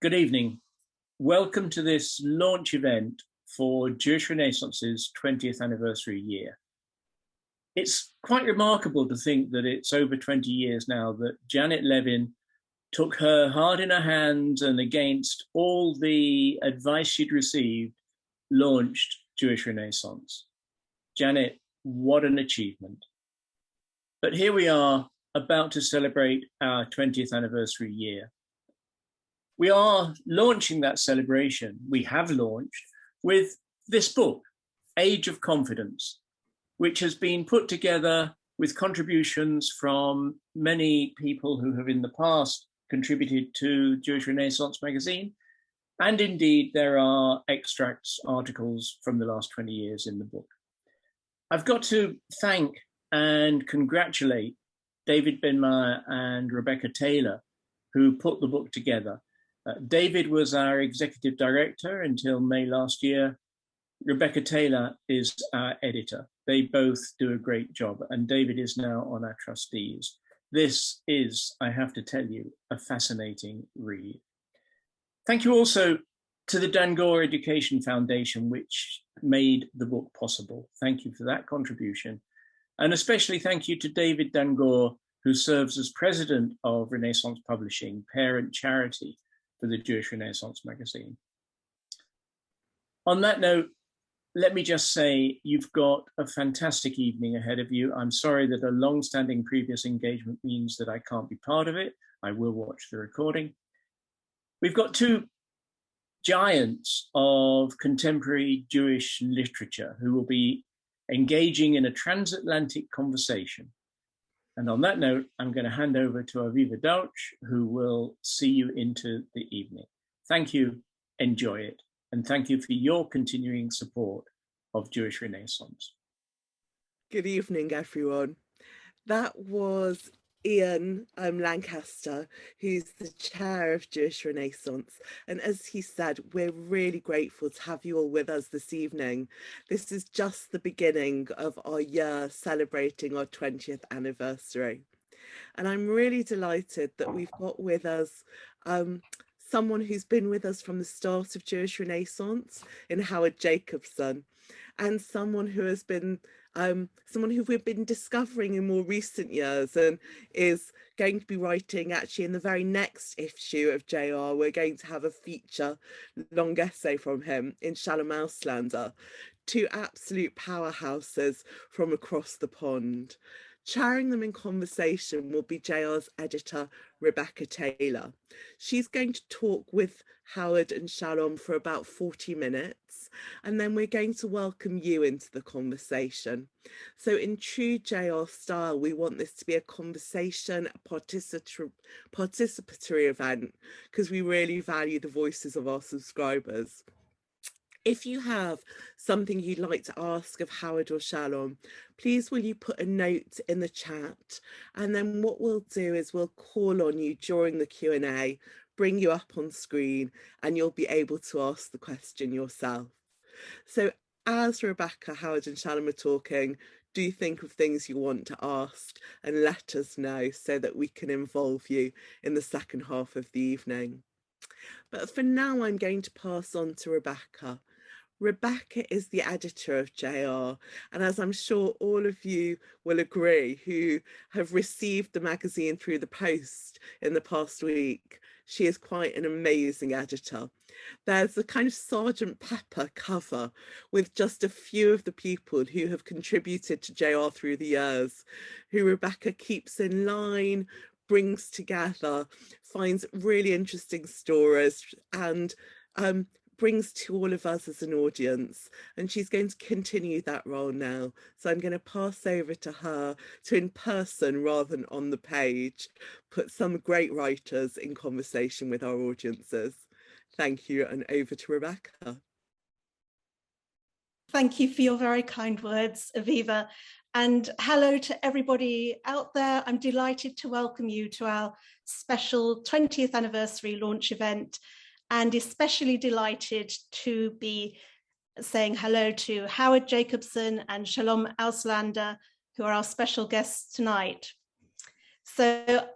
Good evening. Welcome to this launch event for Jewish Renaissance's 20th anniversary year. It's quite remarkable to think that it's over 20 years now that Janet Levin took her heart in her hands and, against all the advice she'd received, launched Jewish Renaissance. Janet, what an achievement. But here we are, about to celebrate our 20th anniversary year. We are launching that celebration, we have launched, with this book, Age of Confidence, which has been put together with contributions from many people who have in the past contributed to Jewish Renaissance magazine. And indeed, there are extracts, articles from the last 20 years in the book. I've got to thank and congratulate David Ben-Meyer and Rebecca Taylor, who put the book together. David was our executive director until May last year. Rebecca Taylor is our editor. They both do a great job, and David is now on our trustees. This is, I have to tell you, a fascinating read. Thank you also to the Dangor Education Foundation, which made the book possible. Thank you for that contribution. And especially thank you to David Dangor, who serves as president of Renaissance Publishing, parent charity for the Jewish Renaissance magazine. On that note, let me just say you've got a fantastic evening ahead of you. I'm sorry that a long-standing previous engagement means that I can't be part of it. I will watch the recording. We've got two giants of contemporary Jewish literature who will be engaging in a transatlantic conversation. And on that note, I'm going to hand over to Aviva Dauch, who will see you into the evening. Thank you, enjoy it, and thank you for your continuing support of Jewish Renaissance. Good evening, everyone. That was Ian Lancaster, who's the chair of Jewish Renaissance. And as he said, we're really grateful to have you all with us this evening. This is just the beginning of our year celebrating our 20th anniversary. And I'm really delighted that we've got with us someone who's been with us from the start of Jewish Renaissance in Howard Jacobson, and someone who has been someone who we've been discovering in more recent years and is going to be writing actually in the very next issue of JR. We're going to have a feature long essay from him in Shalom Auslander, two absolute powerhouses from across the pond. Chairing them in conversation will be JR's editor, Rebecca Taylor. She's going to talk with Howard and Shalom for about 40 minutes, and then we're going to welcome you into the conversation. So in true JR style, we want this to be a conversation, a participatory event, because we really value the voices of our subscribers. If you have something you'd like to ask of Howard or Shalom, please will you put a note in the chat, and then what we'll do is we'll call on you during the Q&A, bring you up on screen, and you'll be able to ask the question yourself. So as Rebecca, Howard and Shalom are talking, do think of things you want to ask and let us know so that we can involve you in the second half of the evening. But for now, I'm going to pass on to Rebecca. Rebecca is the editor of JR, and as I'm sure all of you will agree who have received the magazine through the post in the past week, she is quite an amazing editor. There's a kind of Sergeant Pepper cover with just a few of the people who have contributed to JR through the years, who Rebecca keeps in line, brings together, finds really interesting stories, and brings to all of us as an audience. And she's going to continue that role now. So I'm going to pass over to her to, in person rather than on the page, put some great writers in conversation with our audiences. Thank you, and over to Rebecca. Thank you for your very kind words, Aviva. And hello to everybody out there. I'm delighted to welcome you to our special 20th anniversary launch event, and especially delighted to be saying hello to Howard Jacobson and Shalom Auslander, who are our special guests tonight. So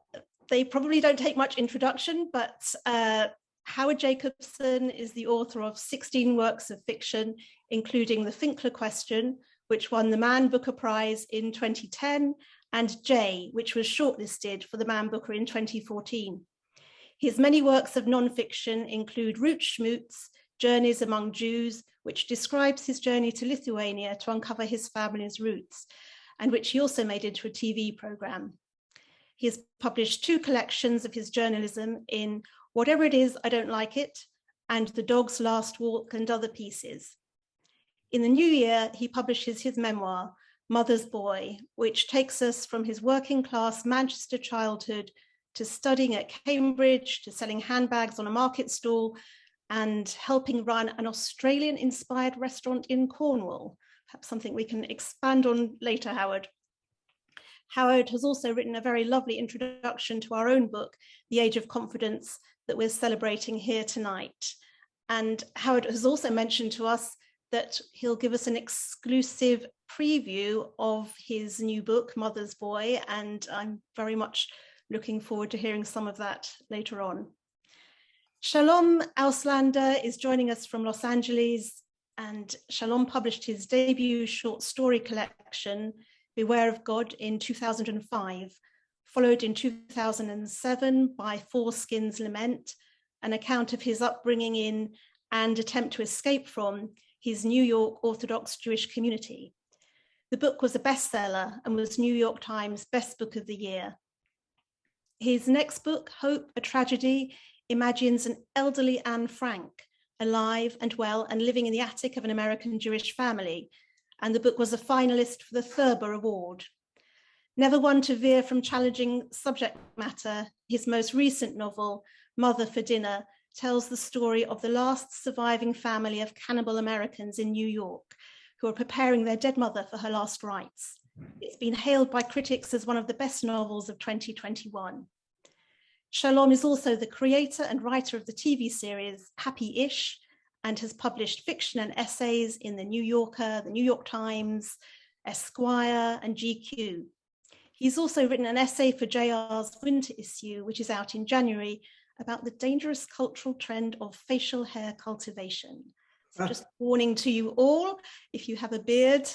they probably don't take much introduction, but Howard Jacobson is the author of 16 works of fiction, including The Finkler Question, which won the Man Booker Prize in 2010, and Jay, which was shortlisted for the Man Booker in 2014. His many works of non-fiction include Root Schmutz, Journeys Among Jews, which describes his journey to Lithuania to uncover his family's roots, and which he also made into a TV program. He has published 2 collections of his journalism in Whatever It Is, I Don't Like It, and The Dog's Last Walk and Other Pieces. In the new year, he publishes his memoir, Mother's Boy, which takes us from his working class Manchester childhood to studying at Cambridge, to selling handbags on a market stall, and helping run an Australian-inspired restaurant in Cornwall. Perhaps something we can expand on later, Howard. Howard has also written a very lovely introduction to our own book, The Age of Confidence, that we're celebrating here tonight. And Howard has also mentioned to us that he'll give us an exclusive preview of his new book, Mother's Boy, and I'm very much looking forward to hearing some of that later on. Shalom Auslander is joining us from Los Angeles, and Shalom published his debut short story collection, Beware of God, in 2005, followed in 2007 by Foreskin's Lament, an account of his upbringing in and attempt to escape from his New York Orthodox Jewish community. The book was a bestseller and was New York Times Best Book of the Year. His next book, Hope, a Tragedy, imagines an elderly Anne Frank, alive and well and living in the attic of an American Jewish family, and the book was a finalist for the Thurber Award. Never one to veer from challenging subject matter, his most recent novel, Mother for Dinner, tells the story of the last surviving family of cannibal Americans in New York who are preparing their dead mother for her last rites. It's been hailed by critics as one of the best novels of 2021. Shalom is also the creator and writer of the TV series Happy-ish, and has published fiction and essays in The New Yorker, The New York Times, Esquire, and GQ. He's also written an essay for JR's winter issue, which is out in January, about the dangerous cultural trend of facial hair cultivation. So just warning to you all, if you have a beard,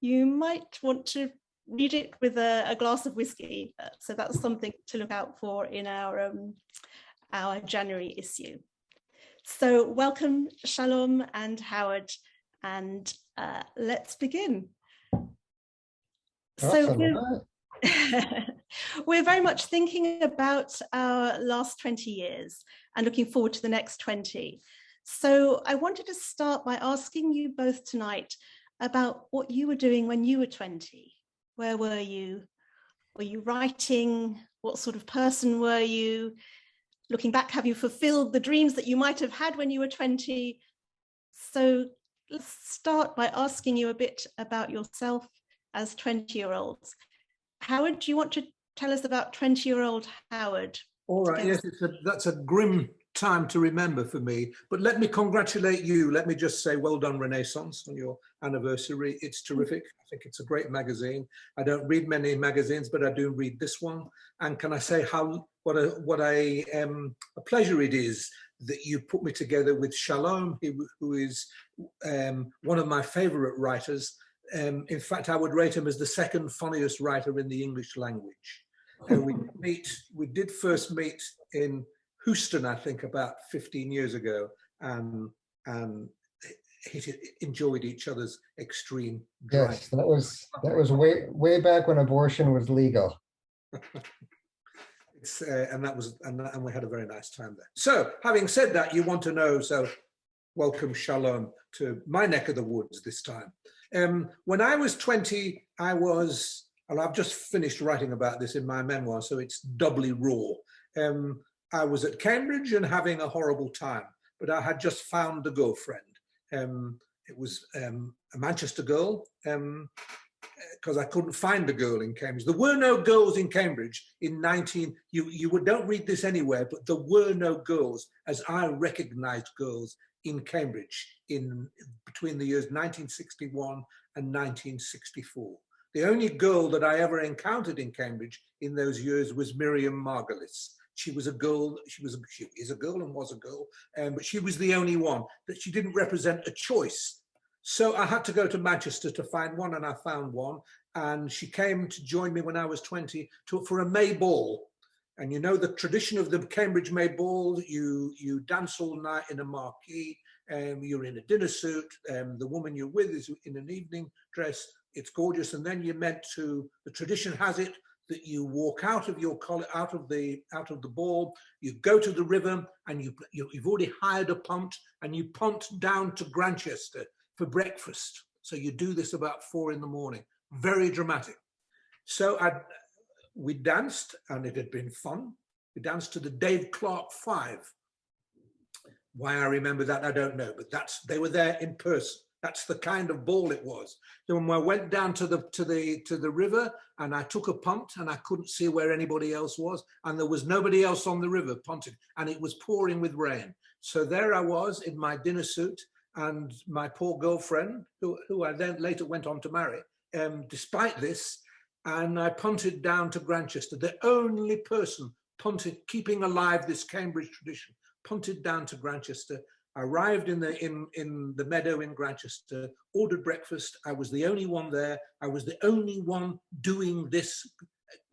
you might want to read it with a glass of whiskey. So that's something to look out for in our January issue. So welcome, Shalom and Howard, and let's begin. So we're very much thinking about our last 20 years and looking forward to the next 20. So I wanted to start by asking you both tonight about what you were doing when you were 20. Where were you? Were you writing? What sort of person were you? Looking back, have you fulfilled the dreams that you might have had when you were 20? So let's start by asking you a bit about yourself as 20-year-olds. Howard, do you want to tell us about 20-year-old Howard? All right, yes, that's a grim time to remember for me, but let me congratulate you. Let me just say well done, Renaissance, on your anniversary. It's terrific. I think it's a great magazine. I don't read many magazines, but I do read this one. And can I say what a pleasure it is that you put me together with Shalom, who is one of my favorite writers. In fact, I would rate him as the second funniest writer in the English language. And we did first meet in Houston, I think, about 15 years ago, and enjoyed each other's extreme drive. Yes, that was way back when abortion was legal. And we had a very nice time there. So, having said that, you want to know, so welcome, Shalom, to my neck of the woods this time. When I was 20, I've just finished writing about this in my memoir, so it's doubly raw. I was at Cambridge and having a horrible time, but I had just found a girlfriend. It was a Manchester girl, because I couldn't find a girl in Cambridge. There were no girls in Cambridge in you don't read this anywhere, but there were no girls as I recognized girls in Cambridge between the years 1961 and 1964. The only girl that I ever encountered in Cambridge in those years was Miriam Margolis. She was a girl. She is a girl and was a girl, but she was the only one that she didn't represent a choice. So I had to go to Manchester to find one, and I found one. And she came to join me when I was 20 for a May ball. And you know the tradition of the Cambridge May ball, you dance all night in a marquee, you're in a dinner suit, the woman you're with is in an evening dress, it's gorgeous, and then you're meant to, the tradition has it that you walk out of your out of the ball, you go to the river, and you've already hired a punt, and you punt down to Grantchester for breakfast. So you do this about 4 a.m. Very dramatic. So we danced, and it had been fun. We danced to the Dave Clark 5. Why I remember that, I don't know, but they were there in person. That's the kind of ball it was. So when I went down to the river, and I took a punt, and I couldn't see where anybody else was, and there was nobody else on the river punting, and it was pouring with rain. So there I was in my dinner suit, and my poor girlfriend, who I then later went on to marry, despite this, and I punted down to Grantchester. The only person keeping alive this Cambridge tradition, punted down to Grantchester. I arrived in the meadow in Grantchester, ordered breakfast. I was the only one there. I was the only one doing this,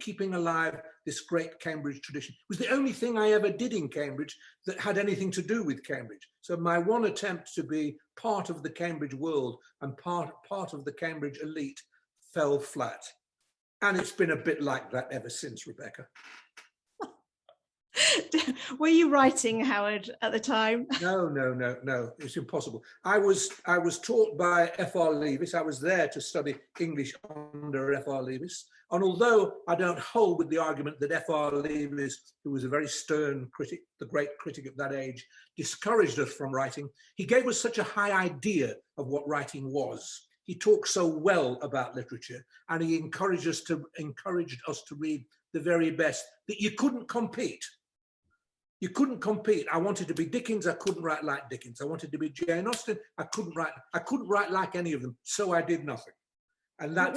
keeping alive this great Cambridge tradition. It was the only thing I ever did in Cambridge that had anything to do with Cambridge. So my one attempt to be part of the Cambridge world and part of the Cambridge elite fell flat. And it's been a bit like that ever since, Rebecca. Were you writing, Howard, at the time? No. It's impossible. I was taught by F.R. Leavis. I was there to study English under F.R. Leavis. And although I don't hold with the argument that F.R. Leavis, who was a very stern critic, the great critic of that age, discouraged us from writing, he gave us such a high idea of what writing was. He talked so well about literature, and he encouraged us to read the very best, that you couldn't compete. You couldn't compete. I wanted to be Dickens. I couldn't write like Dickens. I wanted to be Jane Austen. I couldn't write like any of them. So I did nothing. And that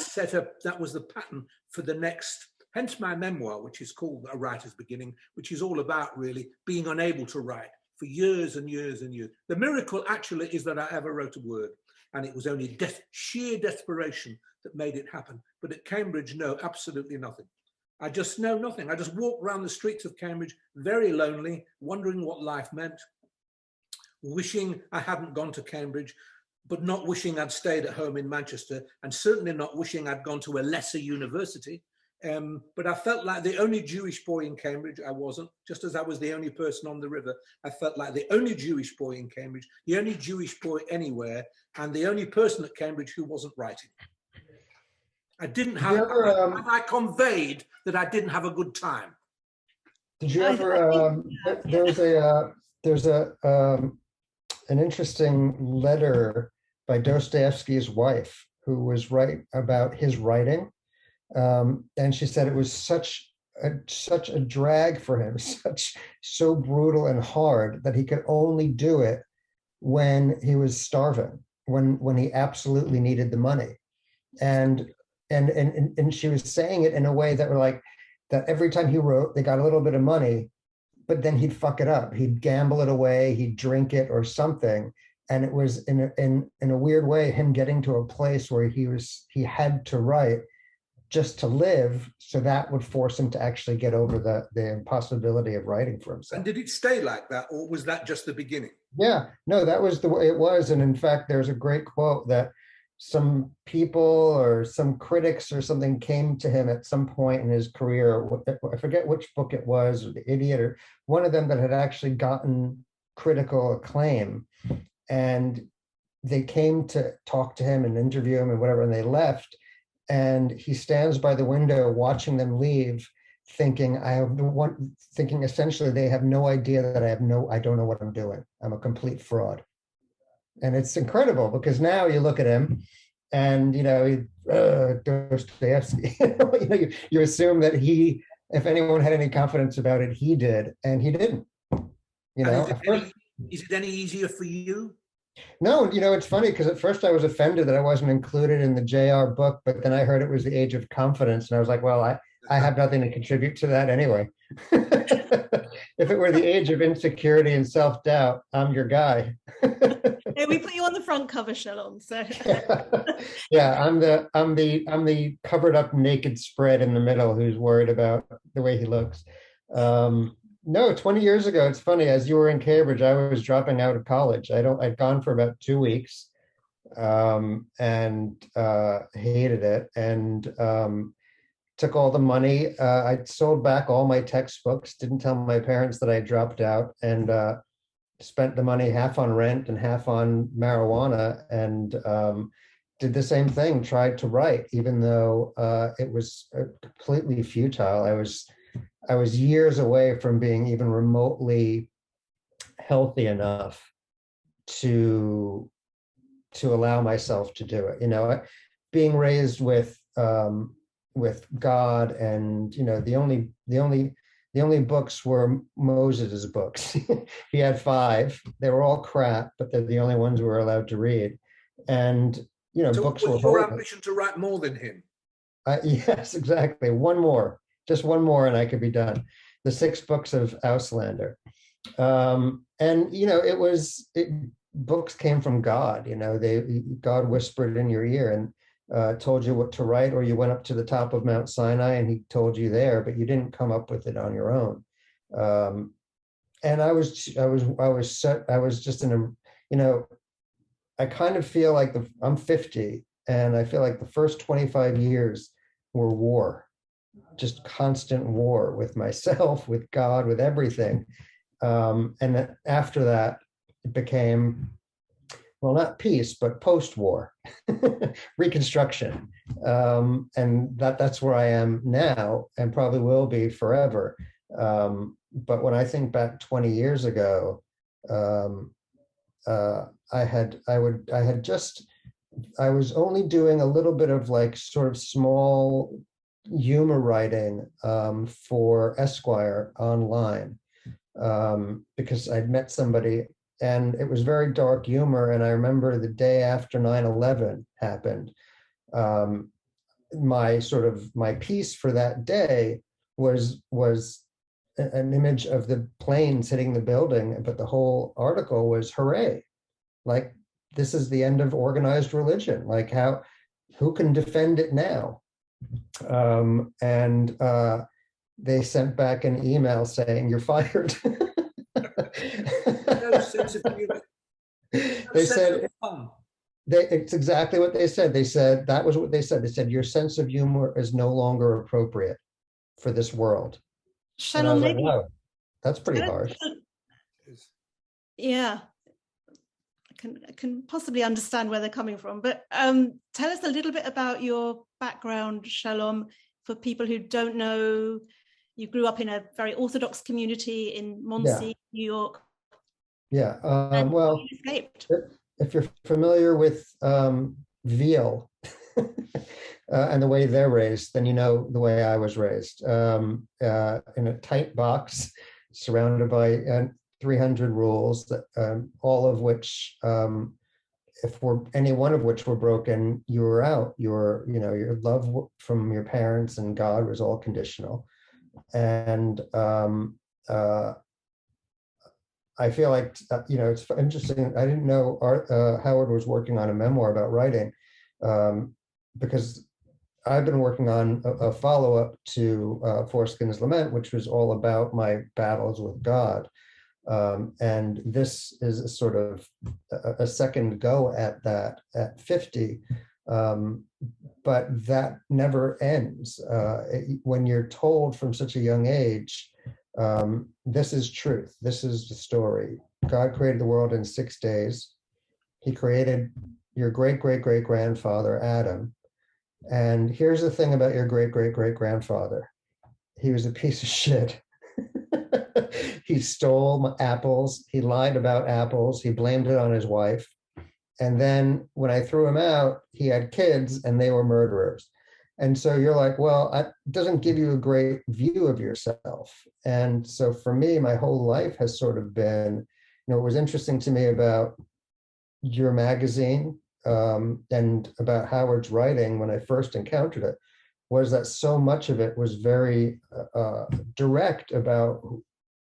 was the pattern for the next, hence my memoir, which is called A Writer's Beginning, which is all about really being unable to write for years and years and years. The miracle actually is that I ever wrote a word. And it was only sheer desperation that made it happen. But at Cambridge, no, absolutely nothing. I just know nothing. I just walked around the streets of Cambridge, very lonely, wondering what life meant, wishing I hadn't gone to Cambridge, but not wishing I'd stayed at home in Manchester, and certainly not wishing I'd gone to a lesser university. But I felt like the only Jewish boy in Cambridge. I wasn't, just as I was the only person on the river. I felt like the only Jewish boy in Cambridge, the only Jewish boy anywhere, and the only person at Cambridge who wasn't writing. I didn't have, I conveyed that I didn't have a good time. Did you ever, there's an interesting letter by Dostoevsky's wife, who was right about his writing. And she said it was such a drag for him, so brutal and hard, that he could only do it when he was starving, when he absolutely needed the money. And she was saying it in a way that were like, that every time he wrote, they got a little bit of money, but then he'd fuck it up. He'd gamble it away, he'd drink it or something. And it was in a weird way, him getting to a place where he had to write just to live, so that would force him to actually get over the impossibility of writing for himself. And did it stay like that, or was that just the beginning? Yeah, no, that was the way it was. And in fact, there's a great quote that some people or some critics or something came to him at some point in his career. I forget which book it was, or The Idiot, or one of them that had actually gotten critical acclaim. And they came to talk to him and interview him and whatever, and they left. And he stands by the window watching them leave, thinking essentially they have no idea that I don't know what I'm doing. I'm a complete fraud. And it's incredible, because now you look at him and, Dostoevsky, you assume that if anyone had any confidence about it, he did, and he didn't. Is it any easier for you? No, it's funny, because at first I was offended that I wasn't included in the JR book, but then I heard it was The Age of Confidence, and I was like, well, I have nothing to contribute to that anyway. If it were the age of insecurity and self-doubt, I'm your guy. Hey, we put you on the front cover, Shalom. So yeah, I'm the covered up naked spread in the middle who's worried about the way he looks. No, 20 years ago, it's funny, as you were in Cambridge, I was dropping out of college. I'd gone for about 2 weeks, and hated it, and took all the money. I sold back all my textbooks, didn't tell my parents that I dropped out, and spent the money half on rent and half on marijuana, and did the same thing, tried to write, even though it was completely futile. I was years away from being even remotely healthy enough to allow myself to do it. You know, being raised with God, and you know, the only books were Moses' books. He had 5. They were all crap, but they're the only ones we were allowed to read. And you know, so books was were your ambition to write more than him? Yes, exactly. One more, just one more, and I could be done. The 6 books of Auslander. And you know, books came from God. You know, God whispered in your ear and told you what to write, or you went up to the top of Mount Sinai and he told you there, but you didn't come up with it on your own. And I was just in a, you know, I kind of feel like I'm 50, and I feel like the first 25 years were war, just constant war with myself, with God, with everything. And then after that, it became, well, not peace, but post-war, reconstruction. And that's where I am now, and probably will be forever. But when I think back 20 years ago, I was only doing a little bit of like sort of small humor writing for Esquire online, because I'd met somebody, and it was very dark humor. And I remember the day after 9/11 happened, my piece for that day was an image of the planes hitting the building, but the whole article was, hooray, like this is the end of organized religion, like who can defend it now? And they sent back an email saying, you're fired. No sense of humor. They said, it's exactly what they said. They said, that was what they said. They said, your sense of humor is no longer appropriate for this world. And I was like, wow, that's pretty harsh. Yeah, I can possibly understand where they're coming from. But tell us a little bit about your background, Shalom, for people who don't know. You grew up in a very Orthodox community in Muncie, New York. Yeah, well, you escaped. If you're familiar with veal and the way they're raised, then you know the way I was raised, in a tight box, surrounded by 300 rules, that all of which, any one of which were broken, you were out. Your love from your parents and God was all conditional. And I feel like, it's interesting. I didn't know Howard was working on a memoir about writing, because I've been working on a follow-up to Foreskin's Lament, which was all about my battles with God. And this is a sort of a second go at that at 50. But that never ends. When you're told from such a young age, this is truth, this is the story. God created the world in 6 days. He created your great-great-great-grandfather, Adam. And here's the thing about your great-great-great-grandfather. He was a piece of shit. He stole apples. He lied about apples. He blamed it on his wife. And then when I threw him out, he had kids and they were murderers. And so you're like, well, it doesn't give you a great view of yourself. And so for me, my whole life has sort of been, it was interesting to me about your magazine, and about Howard's writing when I first encountered it, was that so much of it was very direct about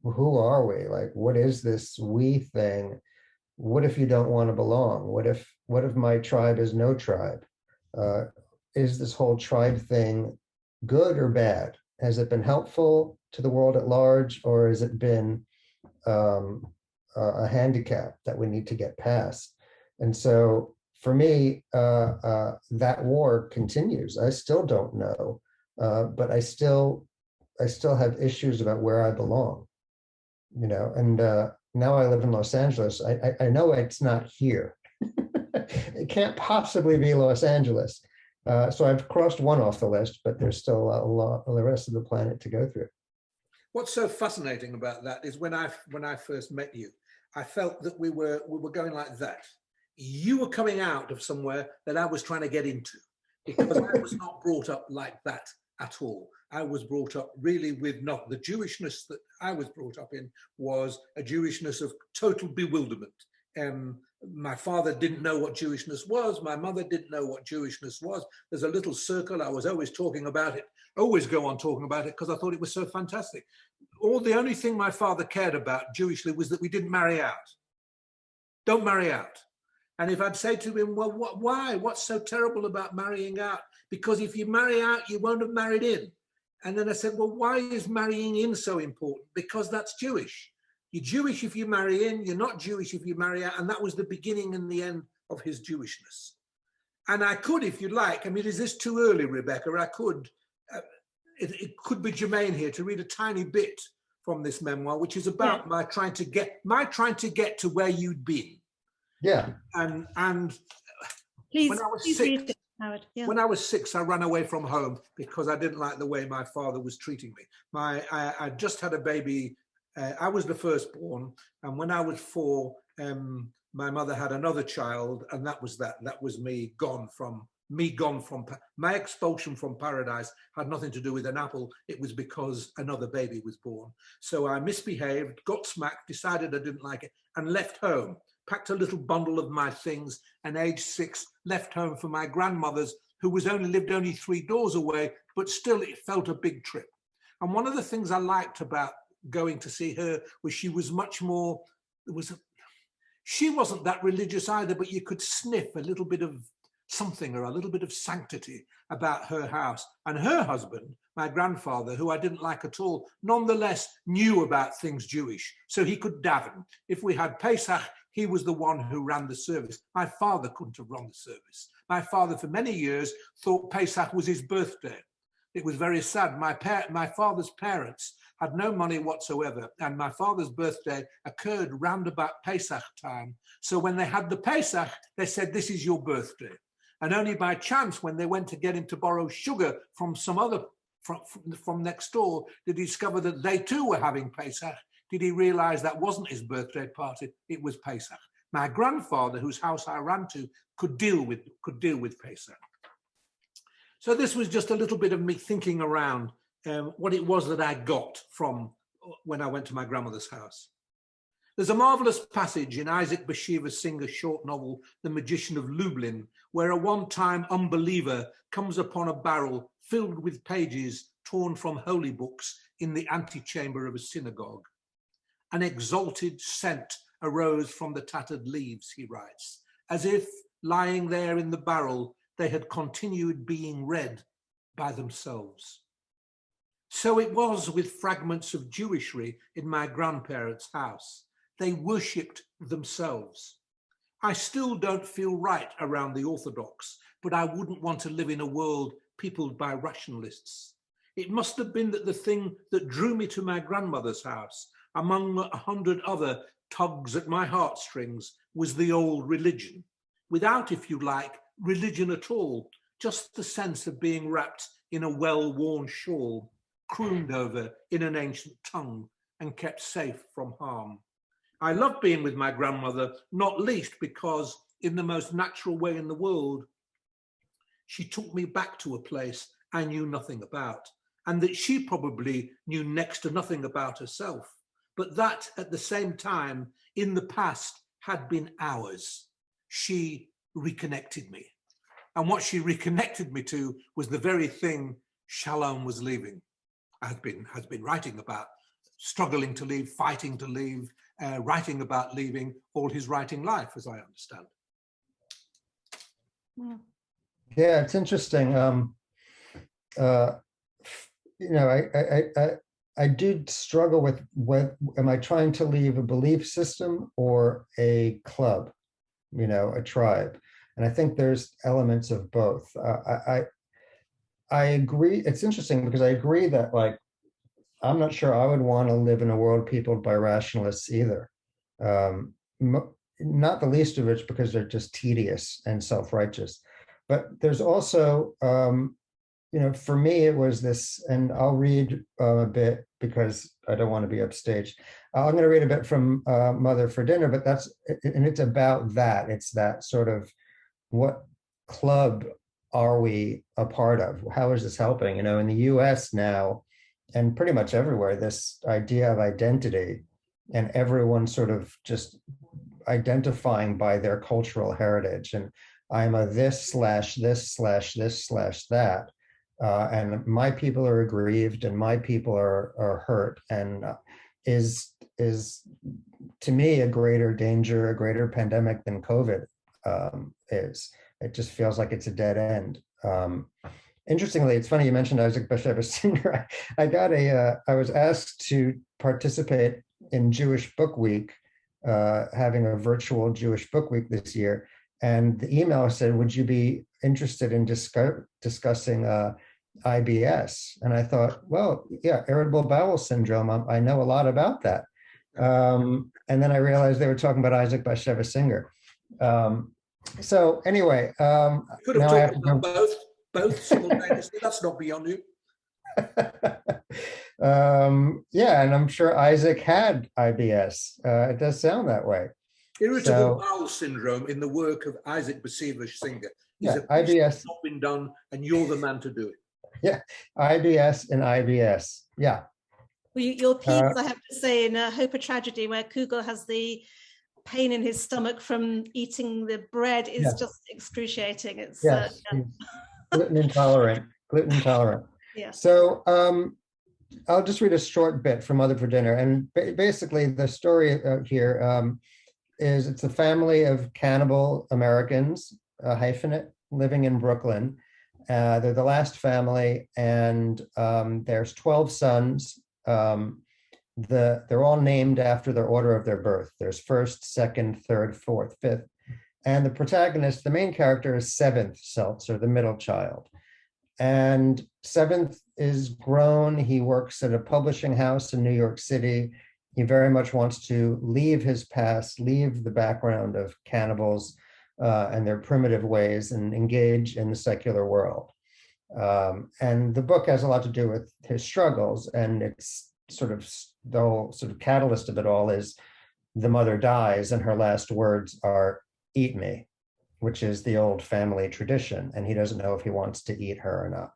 who are we? Like, what is this we thing? What if you don't want to belong? What if my tribe is no tribe? Is this whole tribe thing good or bad? Has it been helpful to the world at large, or has it been a handicap that we need to get past? And so for me, that war continues. I still don't know, but I still have issues about where I belong, you know. And now I live in Los Angeles. I know it's not here. It can't possibly be Los Angeles. So I've crossed one off the list, but there's still a lot of the rest of the planet to go through. What's so fascinating about that is when I first met you, I felt that we were going like that. You were coming out of somewhere that I was trying to get into, because I was not brought up like that at all. I was brought up really with not the Jewishness that I was brought up in was a Jewishness of total bewilderment. My father didn't know what Jewishness was. My mother didn't know what Jewishness was. There's a little circle. I was always talking about it, always go on talking about it because I thought it was so fantastic. The only thing my father cared about Jewishly was that we didn't marry out. Don't marry out. And if I'd say to him, well, why? What's so terrible about marrying out? Because if you marry out, you won't have married in. And then I said, well, why is marrying in so important? Because that's Jewish. You're Jewish if you marry in, you're not Jewish if you marry out. And that was the beginning and the end of his Jewishness. And I could, if you like, I mean, is this too early, Rebecca? I could, it could be germane here to read a tiny bit from this memoir, which is about my trying to get to where you'd been. Yeah. And please, when I was please 6, read it, Howard. Yeah. when I was 6, I ran away from home because I didn't like the way my father was treating me. I just had a baby. I was the firstborn, and when I was 4, my mother had another child, and that was that. That was me gone from my expulsion from paradise had nothing to do with an apple. It was because another baby was born. So I misbehaved, got smacked, decided I didn't like it, and left home. Packed a little bundle of my things, and age 6 left home for my grandmother's, who lived only 3 doors away, but still it felt a big trip. And one of the things I liked about going to see her was she was much more, she wasn't that religious either, but you could sniff a little bit of something or a little bit of sanctity about her house. And her husband, my grandfather, who I didn't like at all, nonetheless knew about things Jewish, so he could daven. If we had Pesach, he was the one who ran the service. My father couldn't have run the service. My father, for many years, thought Pesach was his birthday. It was very sad. My father's parents had no money whatsoever, and my father's birthday occurred round about Pesach time. So when they had the Pesach, they said, this is your birthday. And only by chance, when they went to get him to borrow sugar from some other, from next door, did he discover that they too were having Pesach. Did he realize that wasn't his birthday party, it was Pesach. My grandfather, whose house I ran to, could deal with Pesach. So this was just a little bit of me thinking around what it was that I got from when I went to my grandmother's house. There's a marvelous passage in Isaac Bashevis Singer's short novel, The Magician of Lublin, where a one-time unbeliever comes upon a barrel filled with pages torn from holy books in the antechamber of a synagogue. An exalted scent arose from the tattered leaves, he writes, as if lying there in the barrel, they had continued being read by themselves. So it was with fragments of Jewishry in my grandparents' house. They worshipped themselves. I still don't feel right around the Orthodox, but I wouldn't want to live in a world peopled by rationalists. It must have been that the thing that drew me to my grandmother's house, among 100 other tugs at my heartstrings, was the old religion. Without, if you like, religion at all, just the sense of being wrapped in a well-worn shawl, crooned over in an ancient tongue, and kept safe from harm. I loved being with my grandmother, not least because, in the most natural way in the world, she took me back to a place I knew nothing about, and that she probably knew next to nothing about herself, but that, at the same time, in the past, had been ours. She reconnected me. And what she reconnected me to was the very thing Shalom was leaving, has been writing about struggling to leave, fighting to leave, writing about leaving all his writing life, as I understand. Yeah, it's interesting. You know, I do struggle with what am I trying to leave a belief system or a club, you know, a tribe, and I think there's elements of both. I agree. It's interesting because I agree that, like, I'm not sure I would want to live in a world peopled by rationalists either. Not the least of which because they're just tedious and self-righteous. But there's also, you know, for me, it was this, and I'll read a bit because I don't want to be upstaged. I'm going to read a bit from Mother for Dinner, but it's about that. It's that sort of, what club are we a part of? How is this helping? You know, in the US now, and pretty much everywhere, this idea of identity and everyone sort of just identifying by their cultural heritage. And I'm a this slash this slash this slash that. And my people are aggrieved and my people are hurt, and is to me a greater danger, a greater pandemic than COVID is. It just feels like it's a dead end. Interestingly, it's funny you mentioned Isaac Bashevis Singer. I was asked to participate in Jewish Book Week, having a virtual Jewish Book Week this year. And the email said, would you be interested in discussing IBS? And I thought, well, yeah, irritable bowel syndrome. I know a lot about that. And then I realized they were talking about Isaac Bashevis Singer. So anyway, could have talked about both simultaneously. That's not beyond you. Yeah, and I'm sure Isaac had IBS. It does sound that way. Irritable bowel syndrome, in the work of Isaac Bashevis Singer, is a piece IBS that's not been done, and you're the man to do it. Yeah, IBS and IBS. Yeah. Well, your piece, I have to say, in Hope of Tragedy, where Kugel has the pain in his stomach from eating the bread, is just excruciating. It's gluten intolerant. Gluten intolerant. Yeah. So I'll just read a short bit from Mother for Dinner, and basically the story here is it's a family of cannibal Americans, hyphenate, living in Brooklyn. They're the last family, and there's 12 sons. They're all named after their order of their birth. There's first, second, third, fourth, fifth. And the protagonist, the main character, is seventh Seltzer, the middle child. And seventh is grown. He works at a publishing house in New York City. He very much wants to leave his past, leave the background of cannibals and their primitive ways, and engage in the secular world. And the book has a lot to do with his struggles, and it's sort of the whole sort of catalyst of it all is the mother dies and her last words are, "Eat me," which is the old family tradition, and he doesn't know if he wants to eat her or not.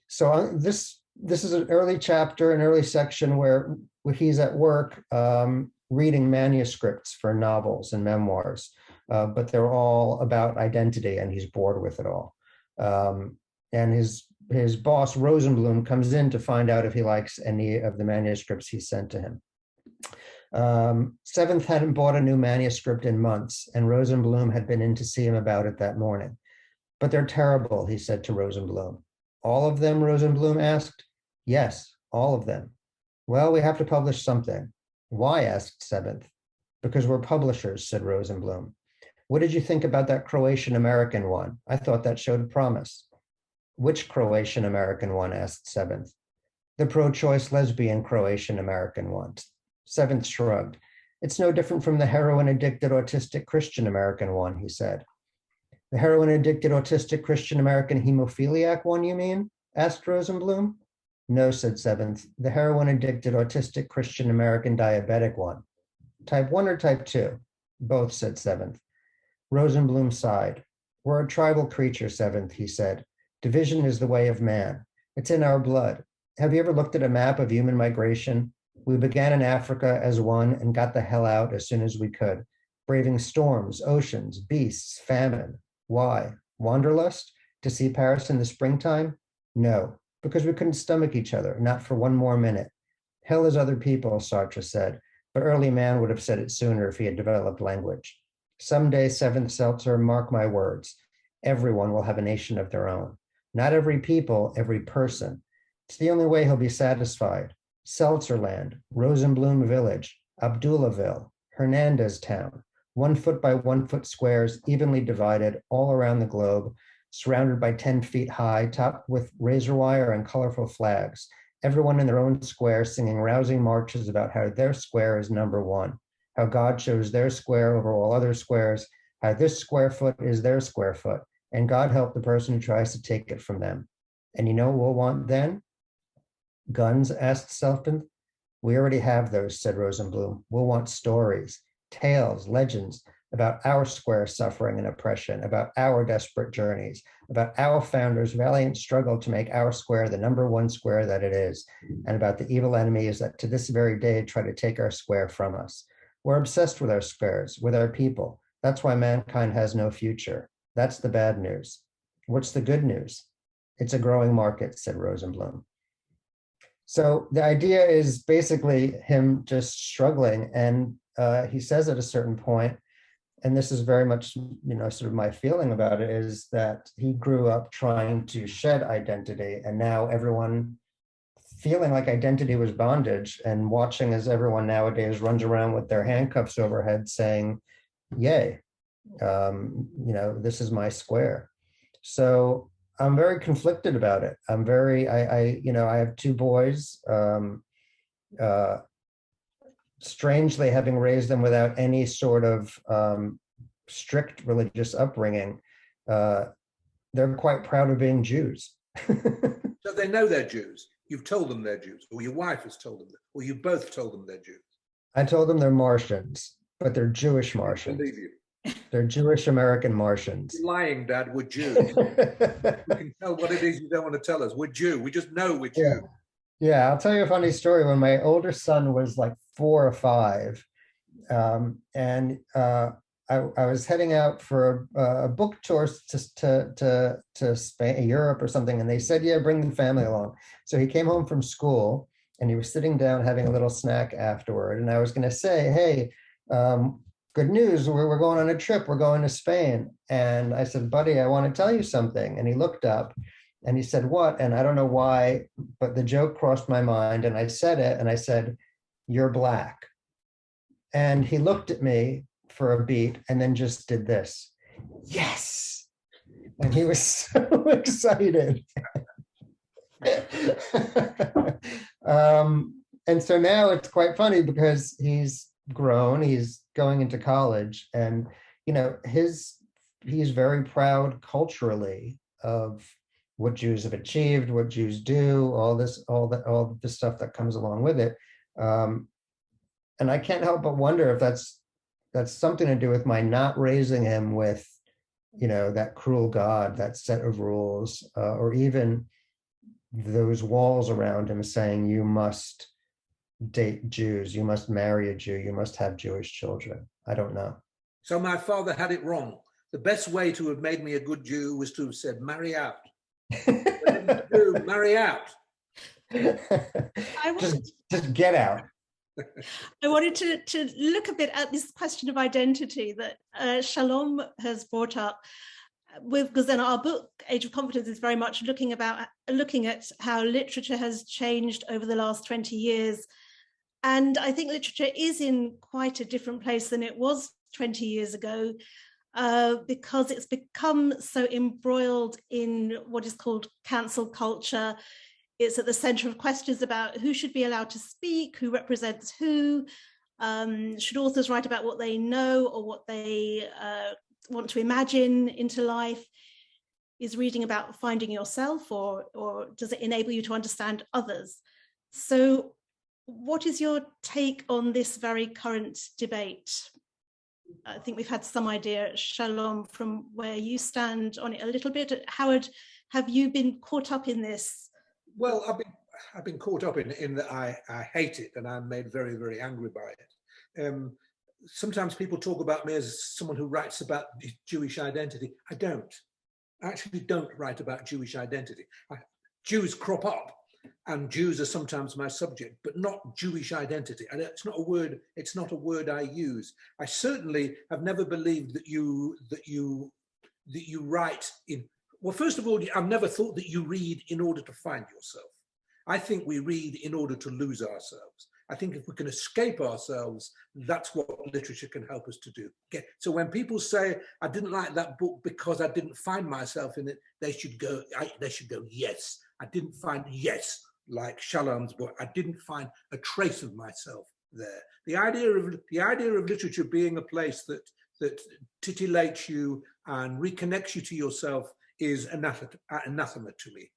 So this is an early chapter, an early section where he's at work reading manuscripts for novels and memoirs, but they're all about identity, and he's bored with it all. And his boss, Rosenblum, comes in to find out if he likes any of the manuscripts he sent to him. Seventh hadn't bought a new manuscript in months, and Rosenblum had been in to see him about it that morning. "But they're terrible," he said to Rosenblum. "All of them?" Rosenblum asked. "Yes, all of them." "Well, we have to publish something." "Why?" asked Seventh. "Because we're publishers," said Rosenblum. "What did you think about that Croatian-American one? I thought that showed promise." "Which Croatian-American one?" asked Seventh. "The pro-choice lesbian Croatian-American one." Seventh shrugged. "It's no different from the heroin-addicted autistic Christian-American one," he said. "The heroin-addicted autistic Christian-American hemophiliac one, you mean?" asked Rosenblum. "No," said Seventh, "the heroin-addicted autistic Christian-American diabetic one." "Type 1 or type 2? "Both," said Seventh. Rosenblum sighed. "We're a tribal creature, Seventh," he said. "Division is the way of man. It's in our blood. Have you ever looked at a map of human migration? We began in Africa as one and got the hell out as soon as we could, braving storms, oceans, beasts, famine. Why? Wanderlust? To see Paris in the springtime? No, because we couldn't stomach each other, not for one more minute. Hell is other people, Sartre said, but early man would have said it sooner if he had developed language. Someday, Seventh Seltzer, mark my words, everyone will have a nation of their own. Not every people, every person. It's the only way he'll be satisfied. Seltzerland, Rosenblum Village, Abdullahville, Hernandez Town, 1 foot by 1 foot squares, evenly divided all around the globe, surrounded by 10 feet high, topped with razor wire and colorful flags, everyone in their own square singing rousing marches about how their square is number one, how God chose their square over all other squares, how this square foot is their square foot, and God help the person who tries to take it from them. And you know what we'll want then? Guns, asked Selfin. We already have those, said Rosenblum. We'll want stories, tales, legends about our square suffering and oppression, about our desperate journeys, about our founders' valiant struggle to make our square the number one square that it is, and about the evil enemies that to this very day try to take our square from us. We're obsessed with our squares, with our people. That's why mankind has no future. That's the bad news. What's the good news? It's a growing market, said Rosenblum. So the idea is basically him just struggling. And he says at a certain point, and this is very much, sort of my feeling about it, is that he grew up trying to shed identity, and now everyone feeling like identity was bondage, and watching as everyone nowadays runs around with their handcuffs overhead saying, yay, this is my square. So I'm very conflicted about it. I have 2 boys, strangely having raised them without any sort of strict religious upbringing. They're quite proud of being Jews. So they know they're Jews. You've told them they're Jews, or your wife has told them that, or you both told them they're Jews. I told them they're Martians, but they're Jewish Martians. I believe you. They're Jewish American Martians. You're lying, Dad. We're Jews. We can tell what it is you don't want to tell us. We're Jew. We just know we're Jew. Yeah, I'll tell you a funny story. When my older son was like 4 or 5, and I was heading out for a book tour to Spain, Europe or something, and they said, yeah, bring the family along. So he came home from school, and he was sitting down having a little snack afterward, and I was going to say, hey, good news, we're going on a trip, we're going to Spain. And I said, buddy, I want to tell you something. And he looked up and he said, what? And I don't know why, but the joke crossed my mind, and I said it, and I said, you're black. And he looked at me for a beat and then just did this. Yes. And he was so excited. And so now it's quite funny because he's grown, he's going into college, and he's very proud culturally of what Jews have achieved, what Jews do, all the stuff that comes along with it. And I can't help but wonder if that's something to do with my not raising him with, that cruel God, that set of rules, or even those walls around him saying, you must date Jews, you must marry a Jew, you must have Jewish children. I don't know. So my father had it wrong. The best way to have made me a good Jew was to have said, marry out. Marry out. Just get out. I wanted to look a bit at this question of identity that Shalom has brought up, because then our book, Age of Confidence, is very much looking at how literature has changed over the last 20 years. And I think literature is in quite a different place than it was 20 years ago, because it's become so embroiled in what is called cancel culture. It's at the center of questions about who should be allowed to speak, who represents who, should authors write about what they know or what they want to imagine into life? Is reading about finding yourself, or does it enable you to understand others? So what is your take on this very current debate? I think we've had some idea, Shalom, from where you stand on it a little bit. Howard, have you been caught up in this? Well, I've been caught up in that I hate it, and I'm made very, very angry by it. Sometimes people talk about me as someone who writes about Jewish identity. I actually don't write about Jewish identity. Jews crop up, and Jews are sometimes my subject, but not Jewish identity. And it's not a word. It's not a word I use. I certainly have never believed that you write in. Well, first of all, I've never thought that you read in order to find yourself. I think we read in order to lose ourselves. I think if we can escape ourselves, that's what literature can help us to do. Okay. So when people say, I didn't like that book because I didn't find myself in it, they should go, yes, I didn't find, yes, like Shalom's book, I didn't find a trace of myself there. The idea of literature being a place that titillates you and reconnects you to yourself is anathema to me.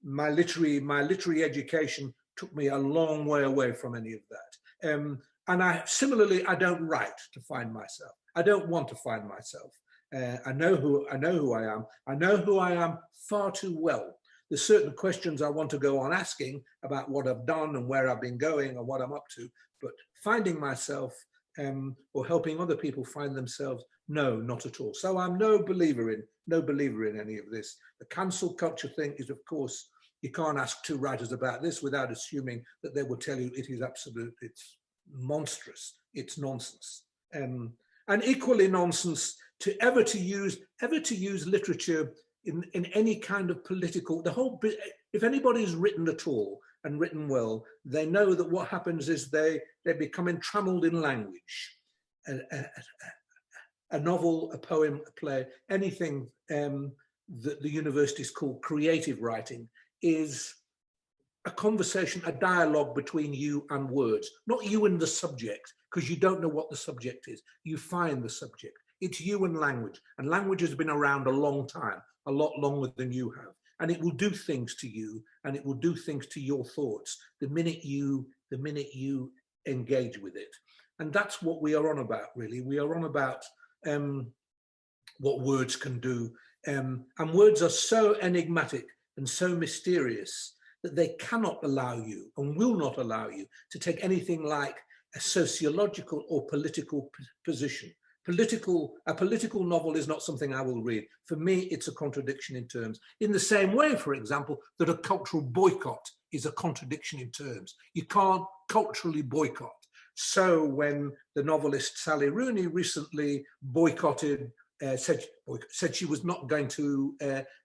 My literary education took me a long way away from any of that. And I don't write to find myself. I don't want to find myself. I know who I am. I know who I am far too well. There's certain questions I want to go on asking about what I've done and where I've been going and what I'm up to, but finding myself or helping other people find themselves, no, not at all. So I'm no believer in any of this. The cancel culture thing is, of course, you can't ask two writers about this without assuming that they will tell you it is absolute, it's monstrous, it's nonsense. And equally nonsense to ever to use literature in any kind of political, the whole bit. If anybody's written at all and written well, they know that what happens is they become entrammelled in language. A novel, a poem, a play, anything that the universities call creative writing is a conversation, a dialogue between you and words, not you and the subject, because you don't know what the subject is. You find the subject. It's you and language has been around a long time, a lot longer than you have. And it will do things to you, and it will do things to your thoughts the minute you engage with it. And that's what we are on about, really. We are on about what words can do. And words are so enigmatic and so mysterious that they cannot allow you and will not allow you to take anything like a sociological or political position. A political novel is not something I will read. For me, it's a contradiction in terms. In the same way, for example, that a cultural boycott is a contradiction in terms. You can't culturally boycott. So when the novelist Sally Rooney recently said she was not going to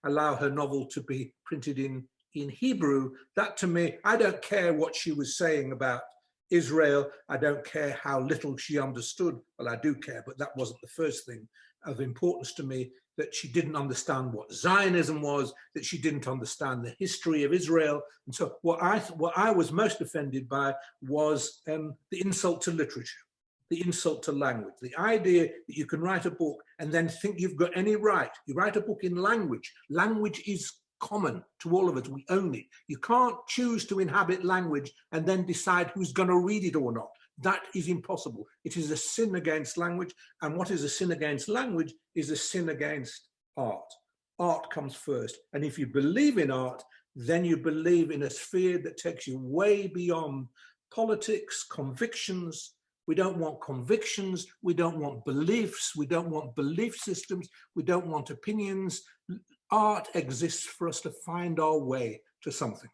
allow her novel to be printed in Hebrew, that to me, I don't care what she was saying about Israel. I don't care how little she understood. Well, I do care, but that wasn't the first thing of importance to me, that she didn't understand what Zionism was, that she didn't understand the history of Israel. And so what I was most offended by was the insult to literature, the insult to language, the idea that you can write a book and then think you've got any right. You write a book in language. Language is common to all of us. We own it. You can't choose to inhabit language and then decide who's going to read it or not. That is impossible. It is a sin against language. And what is a sin against language is a sin against art. Art comes first. And if you believe in art, then you believe in a sphere that takes you way beyond politics, convictions. We don't want convictions. We don't want beliefs. We don't want belief systems. We don't want opinions. Art exists for us to find our way to something.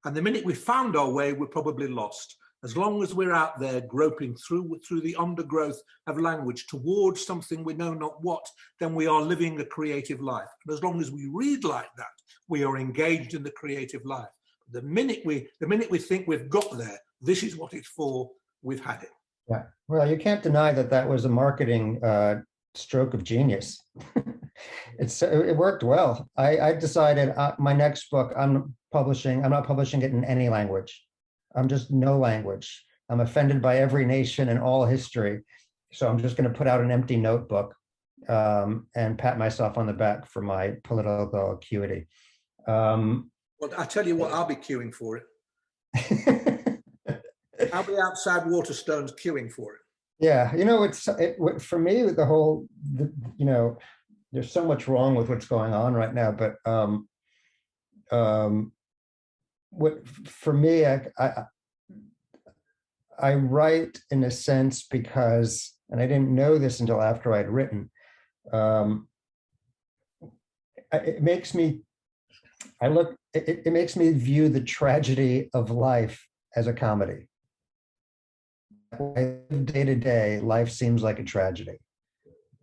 And the minute we found our way, we're probably lost. As long as we're out there groping through the undergrowth of language towards something we know not what, then we are living a creative life. And as long as we read like that, we are engaged in the creative life. The minute we think we've got there, this is what it's for, we've had it. Yeah. Well, you can't deny that was a marketing stroke of genius. It worked well. I decided my next book, I'm not publishing it in any language. I'm just no language. I'm offended by every nation and all history. So I'm just going to put out an empty notebook and pat myself on the back for my political acuity. Well, I tell you what, I'll be queuing for it. I'll be outside Waterstones queuing for it. Yeah, for me, the whole, there's so much wrong with what's going on right now, but for me, I write in a sense because, and I didn't know this until after I'd written, it makes me it makes me view the tragedy of life as a comedy. Day to day, life seems like a tragedy.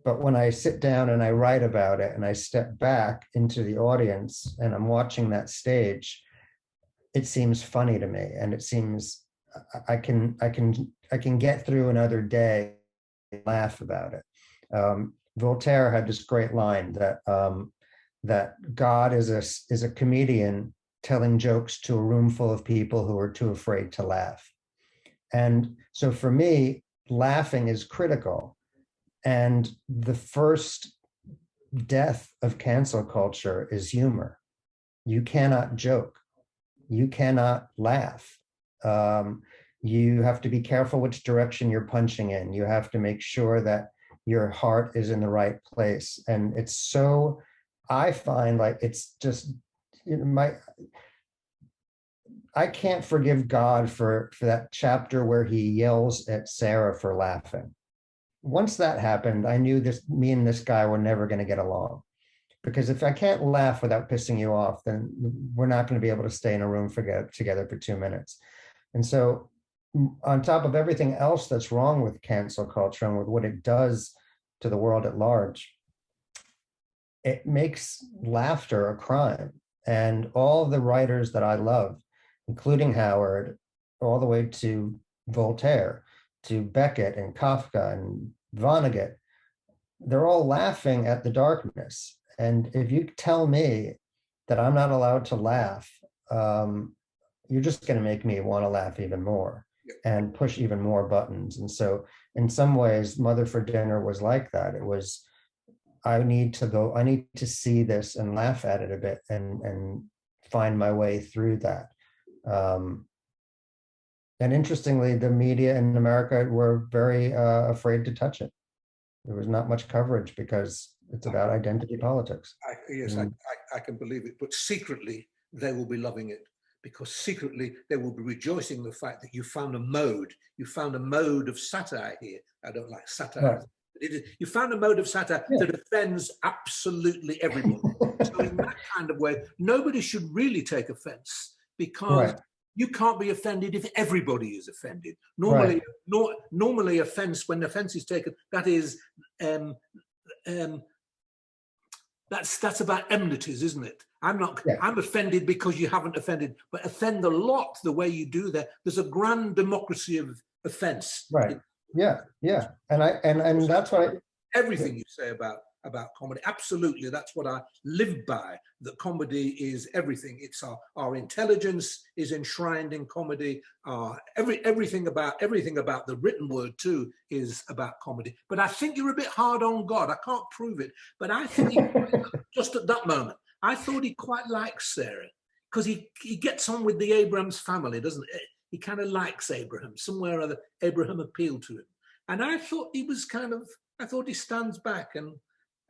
But when I sit down and I write about it and I step back into the audience and I'm watching that stage, it seems funny to me, and it seems I can get through another day and laugh about it. Voltaire had this great line that that God is a comedian telling jokes to a room full of people who are too afraid to laugh. And so for me, laughing is critical. And the first death of cancel culture is humor. You cannot joke. You cannot laugh. You have to be careful which direction you're punching in. You have to make sure that your heart is in the right place. And it's so, I find like it's just, you know, I can't forgive God for that chapter where he yells at Sarah for laughing. Once that happened, I knew me and this guy were never going to get along. Because if I can't laugh without pissing you off, then we're not going to be able to stay in a room together for 2 minutes. And so on top of everything else that's wrong with cancel culture and with what it does to the world at large, it makes laughter a crime. And all the writers that I love, including Howard, all the way to Voltaire, to Beckett and Kafka and Vonnegut, they're all laughing at the darkness. And if you tell me that I'm not allowed to laugh, you're just going to make me want to laugh even more and push even more buttons. And so in some ways, Mother for Dinner was like that. It was, I need to see this and laugh at it a bit and find my way through that. And interestingly, the media in America were very afraid to touch it. There was not much coverage because it's about identity politics. I can believe it. But secretly, they will be loving it, because secretly they will be rejoicing in the fact that you found a mode. You found a mode of satire here. I don't like satire. Right. You found a mode of satire that offends absolutely everybody. So in that kind of way, nobody should really take offense, because you can't be offended if everybody is offended. Normally, normally offense, when offense is taken, that is, that's about enmities, isn't it? I'm offended because you haven't offended, but offend a lot the way you do that. There's a grand democracy of offense. Right. Yeah. And that's why everything you say about comedy, absolutely, that's what I live by, that comedy is everything. It's our intelligence is enshrined in comedy. Everything about the written word too is about comedy. But I think you're a bit hard on God. I can't prove it, but I think just at that moment, I thought he quite likes Sarah, because he gets on with the Abraham's family, doesn't he? He kind of likes Abraham. Somewhere or other, Abraham appealed to him. And I thought I thought he stands back and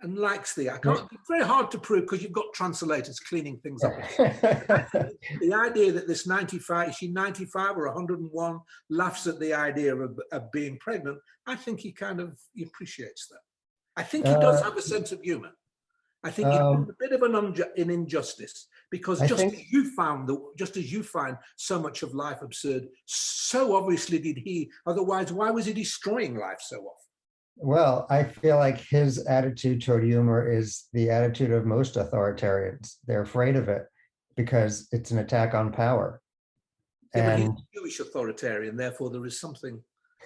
likes the, I can't, it's very hard to prove because you've got translators cleaning things up. The idea that this 95, is she 95 or 101, laughs at the idea of being pregnant, I think he appreciates that. I think he does have a sense of humor. I think it's a bit of an injustice, because just as you find so much of life absurd, so obviously did he. Otherwise, why was he destroying life so often? Well, I feel like his attitude toward humor is the attitude of most authoritarians. They're afraid of it because it's an attack on power. Yeah, and he's a Jewish authoritarian, therefore there is something.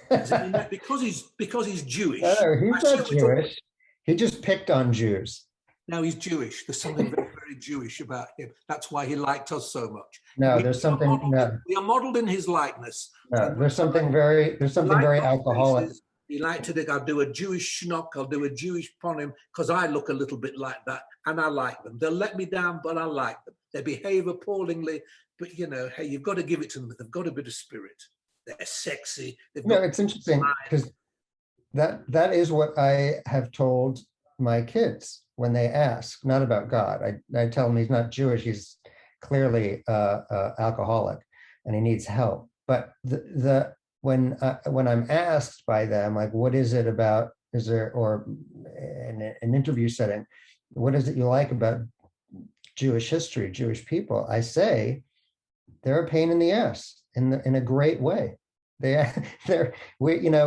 because he's Jewish. No, he's not Jewish. He just picked on Jews. Now he's Jewish. There's something very, very Jewish about him. That's why he liked us so much. No, there's something. We are modeled in his likeness. No, there's something very alcoholic. Places, he liked to think, I'll do a Jewish schnock, I'll do a Jewish ponym, because I look a little bit like that, and I like them. They'll let me down, but I like them. They behave appallingly, but hey, you've got to give it to them. They've got a bit of spirit. They're sexy. It's interesting because that is what I have told my kids when they ask, not about God. I tell them he's not Jewish. He's clearly alcoholic, and he needs help. But when I'm asked by them, like, what is it about? Or in an interview setting, what is it you like about Jewish history, Jewish people, I say they're a pain in the ass in a great way.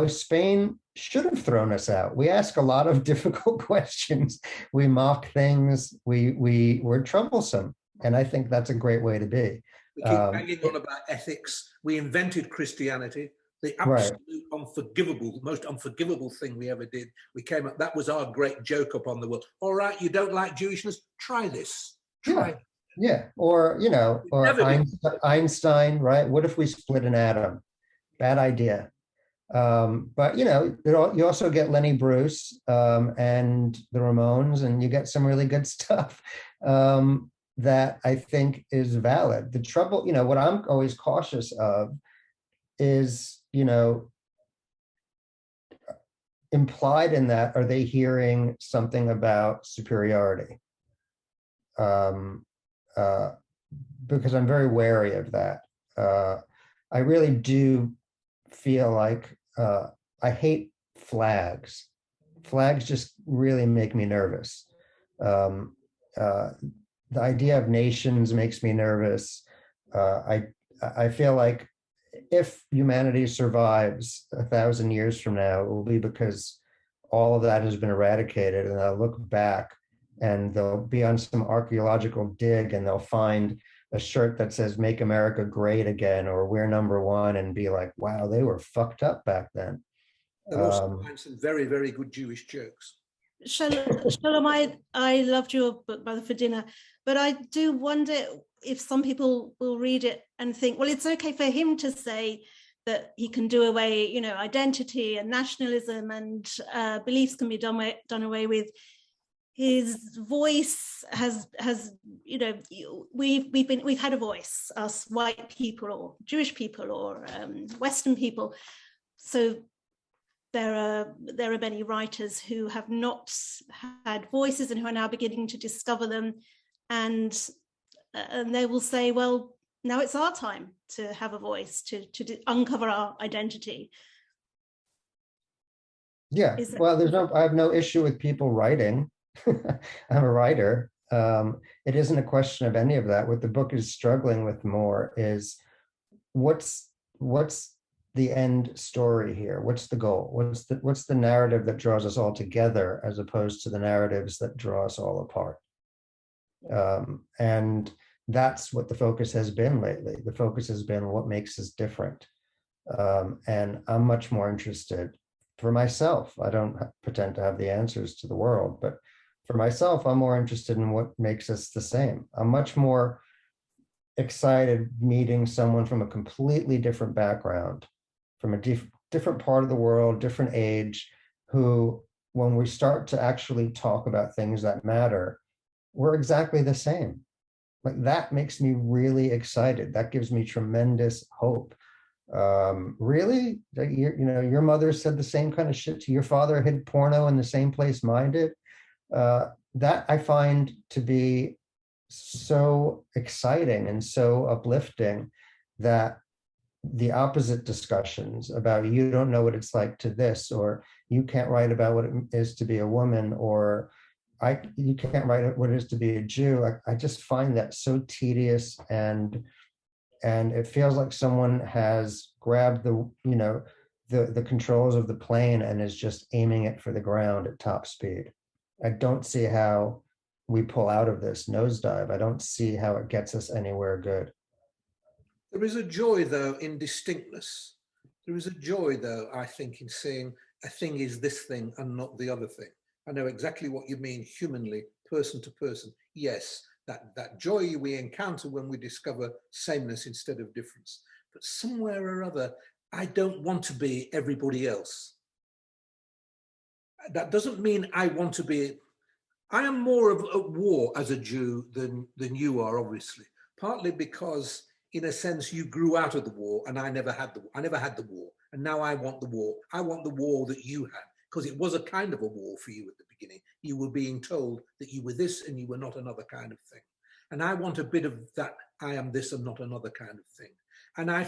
Spain should have thrown us out. We ask a lot of difficult questions. We mock things. We're troublesome. And I think that's a great way to be. We keep banging on about ethics. We invented Christianity, the absolute unforgivable, most unforgivable thing we ever did. We came up, that was our great joke upon the world. All right, you don't like Jewishness? Try this. Try it. Yeah. Or Einstein, right? What if we split an atom? Bad idea. But you also get Lenny Bruce and the Ramones, and you get some really good stuff that I think is valid. The trouble, what I'm always cautious of is, implied in that, are they hearing something about superiority? Because I'm very wary of that. I really do feel like I hate flags. Flags just really make me nervous. The idea of nations makes me nervous. I feel like if humanity survives 1,000 years from now, it will be because all of that has been eradicated, and I'll look back and they'll be on some archaeological dig and they'll find a shirt that says "Make America Great Again" or "We're number one," and be like, wow, they were fucked up back then. They'll also find some very, very good Jewish jokes. Shalom, I loved your book, Brother, for dinner, but I do wonder if some people will read it and think, well, it's okay for him to say that he can do away, identity and nationalism and beliefs can be done away with. His voice has we've had a voice, us white people or Jewish people or Western people. So there are many writers who have not had voices and who are now beginning to discover them, and they will say, well, now it's our time to have a voice, to uncover our identity. Yeah, well, I have no issue with people writing. I'm a writer. It isn't a question of any of that. What the book is struggling with more is what's the end story here? What's the goal? What's the narrative that draws us all together as opposed to the narratives that draw us all apart? And that's what the focus has been lately. The focus has been what makes us different. And I'm much more interested for myself. I don't pretend to have the answers to the world, but for myself, I'm more interested in what makes us the same. I'm much more excited meeting someone from a completely different background, from a different part of the world, different age, who, when we start to actually talk about things that matter, we're exactly the same. Like, that makes me really excited. That gives me tremendous hope. Really? Your mother said the same kind of shit to your father, hid porno in the same place mine did? That I find to be so exciting and so uplifting, that the opposite discussions about you don't know what it's like to this, or you can't write about what it is to be a woman, or you can't write what it is to be a Jew. I just find that so tedious, and it feels like someone has grabbed the controls of the plane and is just aiming it for the ground at top speed. I don't see how we pull out of this nosedive. I don't see how it gets us anywhere good. There is a joy, though, in distinctness. There is a joy, though, I think, in saying a thing is this thing and not the other thing. I know exactly what you mean humanly, person to person. Yes, that joy we encounter when we discover sameness instead of difference. But somewhere or other, I don't want to be everybody else. That doesn't mean I want to be. I am more of at war as a Jew than you are, obviously. Partly because, in a sense, you grew out of the war, and I never had the war, and now I want the war. I want the war that you had, because it was a kind of a war for you at the beginning. You were being told that you were this and you were not another kind of thing. And I want a bit of that. I am this and not another kind of thing. And I'm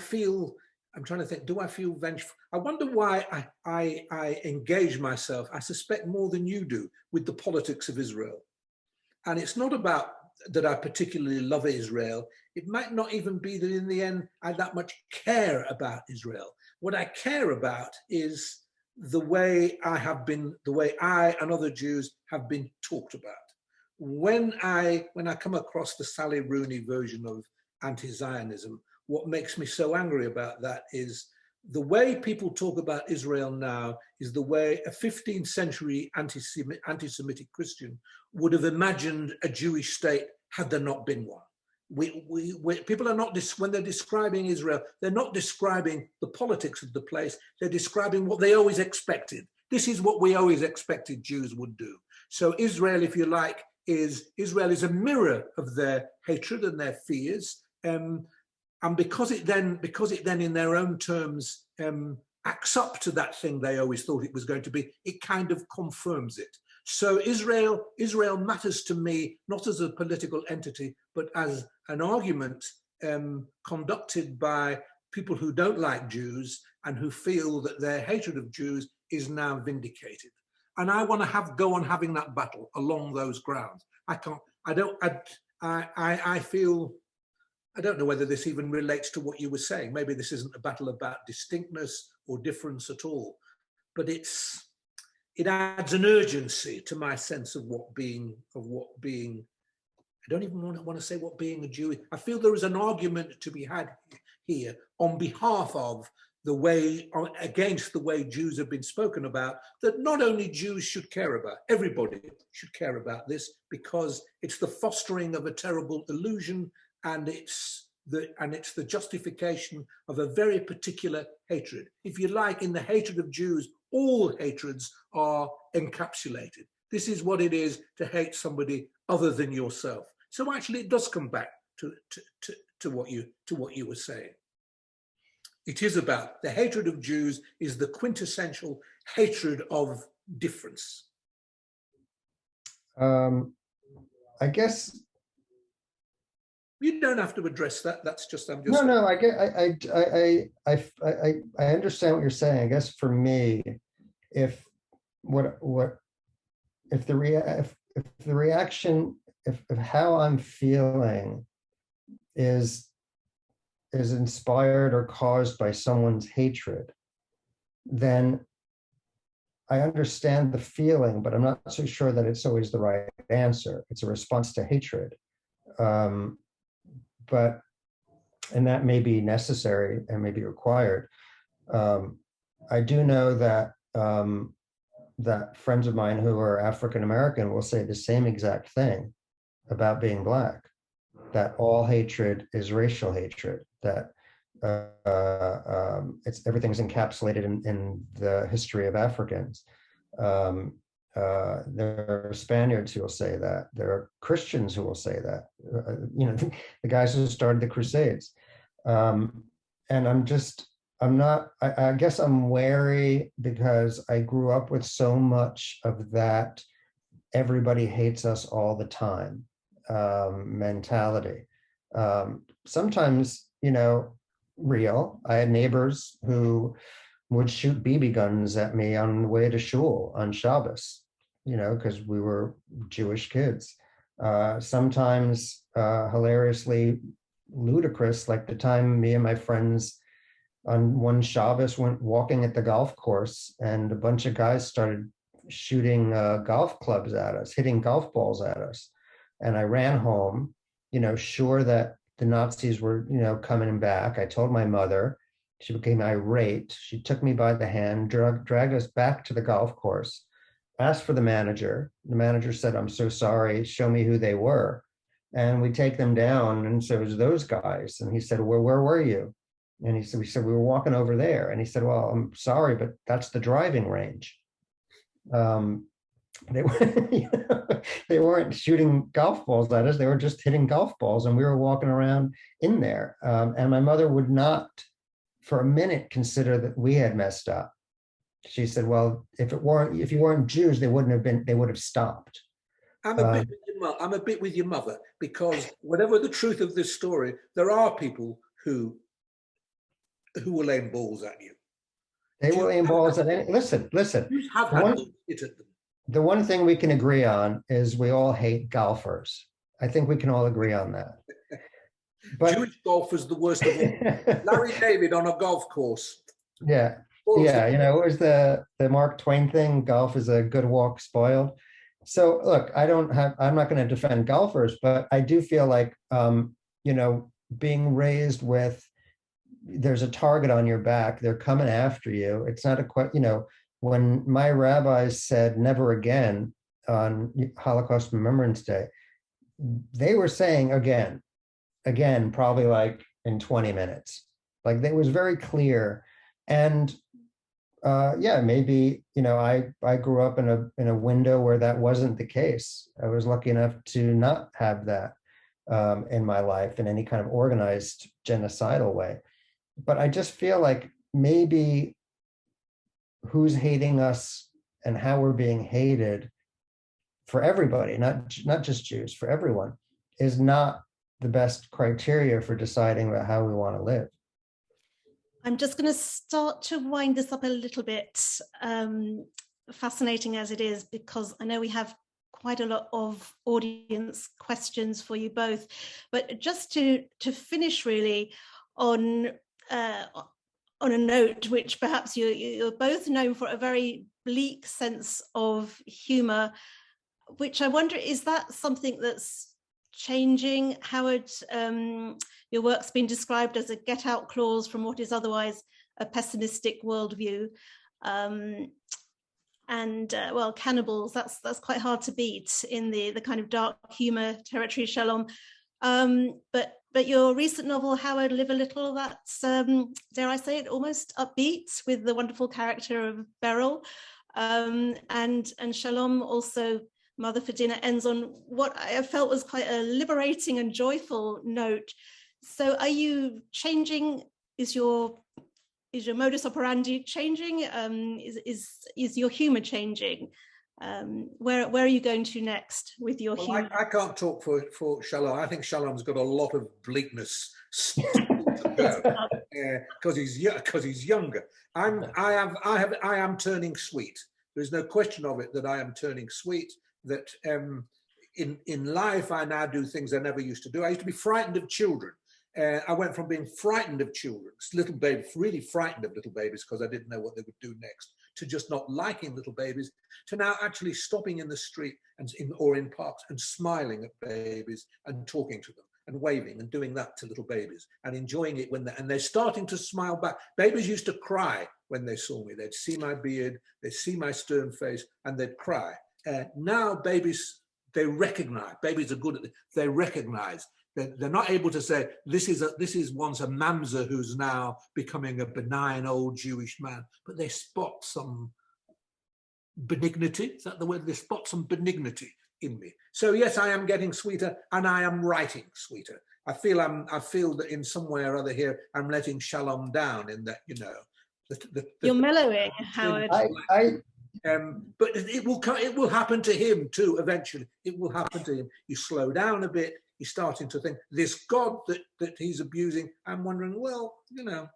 trying to think, do I feel vengeful? I wonder why I engage myself, I suspect more than you do, with the politics of Israel. And it's not about that I particularly love Israel. It might not even be that in the end I that much care about Israel. What I care about is the way I and other Jews have been talked about. When I come across the Sally Rooney version of anti-Zionism, what makes me so angry about that is the way people talk about Israel now is the way a 15th century anti-Semitic Christian would have imagined a Jewish state had there not been one. People are not, when they're describing Israel, they're not describing the politics of the place, they're describing what they always expected. This is what we always expected Jews would do. So Israel, if you like, Israel is a mirror of their hatred and their fears. And because it then in their own terms acts up to that thing they always thought it was going to be, it kind of confirms it. So Israel matters to me not as a political entity, but as an argument conducted by people who don't like Jews and who feel that their hatred of Jews is now vindicated. And I want to go on having that battle along those grounds. I don't know whether this even relates to what you were saying. Maybe this isn't a battle about distinctness or difference at all, but it adds an urgency to my sense of what being, I don't even want to say what being a Jew is. I feel there is an argument to be had here on behalf of against the way Jews have been spoken about, that not only Jews should care about, everybody should care about this, because it's the fostering of a terrible illusion, and it's the justification of a very particular hatred. If you like, in the hatred of Jews, all hatreds are encapsulated. This is what it is to hate somebody other than yourself. So actually, it does come back to what you were saying. It is about the hatred of Jews is the quintessential hatred of difference. I guess you don't have to address that. That's just no. I understand what you're saying. I guess for me, if the reaction, if how I'm feeling is inspired or caused by someone's hatred, then I understand the feeling, but I'm not so sure that it's always the right answer. It's a response to hatred. And that may be necessary and may be required. I do know that that friends of mine who are African American will say the same exact thing about being Black, that all hatred is racial hatred, that everything's encapsulated in the history of Africans. There are Spaniards who will say that. There are Christians who will say that. The guys who started the Crusades. And I guess I'm wary because I grew up with so much of that everybody hates us all the time mentality. Sometimes, real. I had neighbors who would shoot BB guns at me on the way to shul on Shabbos, because we were Jewish kids. Sometimes hilariously ludicrous, like the time me and my friends on one Shabbos went walking at the golf course and a bunch of guys started shooting golf clubs at us, hitting golf balls at us. And I ran home, sure that the Nazis were, coming back. I told my mother. She became irate. She took me by the hand, dragged us back to the golf course, asked for the manager. The manager said, "I'm so sorry, show me who they were." And we take them down, and so it was those guys. And he said, "Well, where were you?" And we said, "We were walking over there." And he said, "Well, I'm sorry, but that's the driving range." They weren't shooting golf balls at us. They were just hitting golf balls, and we were walking around in there. And my mother would not, for a minute, consider that we had messed up. She said, "Well, if you weren't Jews, they would have stopped." I'm a bit with your mother, because whatever the truth of this story, there are people who will aim balls at you. They will aim balls at any. Listen. You have had balls hit at them. The one thing we can agree on is we all hate golfers. I think we can all agree on that. But Jewish golf is the worst of all. Larry David on a golf course. Yeah. Yeah, you know, it was the Mark Twain thing, golf is a good walk spoiled. So look, I'm not going to defend golfers, but I do feel like, you know, being raised with, there's a target on your back, they're coming after you. It's not you know, when my rabbis said never again on Holocaust Remembrance Day, they were saying again, probably like in 20 minutes. Like, it was very clear. And yeah, maybe, you know, I grew up in a window where that wasn't the case. I was lucky enough to not have that in my life in any kind of organized genocidal way. But I just feel like maybe who's hating us and how we're being hated for everybody, not just Jews, for everyone, is not the best criteria for deciding about how we want to live. I'm just going to start to wind this up a little bit, fascinating as it is, because I know we have quite a lot of audience questions for you both. But just to finish really on a note, which perhaps you're both known for a very bleak sense of humor, which I wonder, is that something that's changing? Howard, your work's been described as a get-out clause from what is otherwise a pessimistic worldview. Well, cannibals, that's quite hard to beat in the kind of dark humor territory, Shalom. But your recent novel, Howard, Live a Little, that's, dare I say it, almost upbeat with the wonderful character of Beryl. And Shalom, also Mother for Dinner, ends on what I felt was quite a liberating and joyful note. So are you changing? Is your modus operandi changing? Is your humor changing? Where are you going to next with your humor? I can't talk for Shalom. I think Shalom's got a lot of bleakness because he's younger. I am turning sweet. There's no question of it that I am turning sweet. That in life I now do things I never used to do. I used to be frightened of children. I went from being frightened of children, little babies, really frightened of little babies because I didn't know what they would do next, to just not liking little babies, to now actually stopping in the street or in parks and smiling at babies and talking to them and waving and doing that to little babies and enjoying it and they're starting to smile back. Babies used to cry when they saw me. They'd see my beard, they'd see my stern face, and they'd cry. Now babies, they recognize. Babies are good at it. They recognize. They're not able to say, this is once a mamzer who's now becoming a benign old Jewish man, but they spot some benignity. Is that the word? They spot some benignity in me. So yes, I am getting sweeter, and I am writing sweeter. I feel that in some way or other here, I'm letting Shalom down in that, you know. You're mellowing, Howard. But it will happen to him too. Eventually, it will happen to him. You slow down a bit. He's starting to think this God that he's abusing. I'm wondering, well, you know,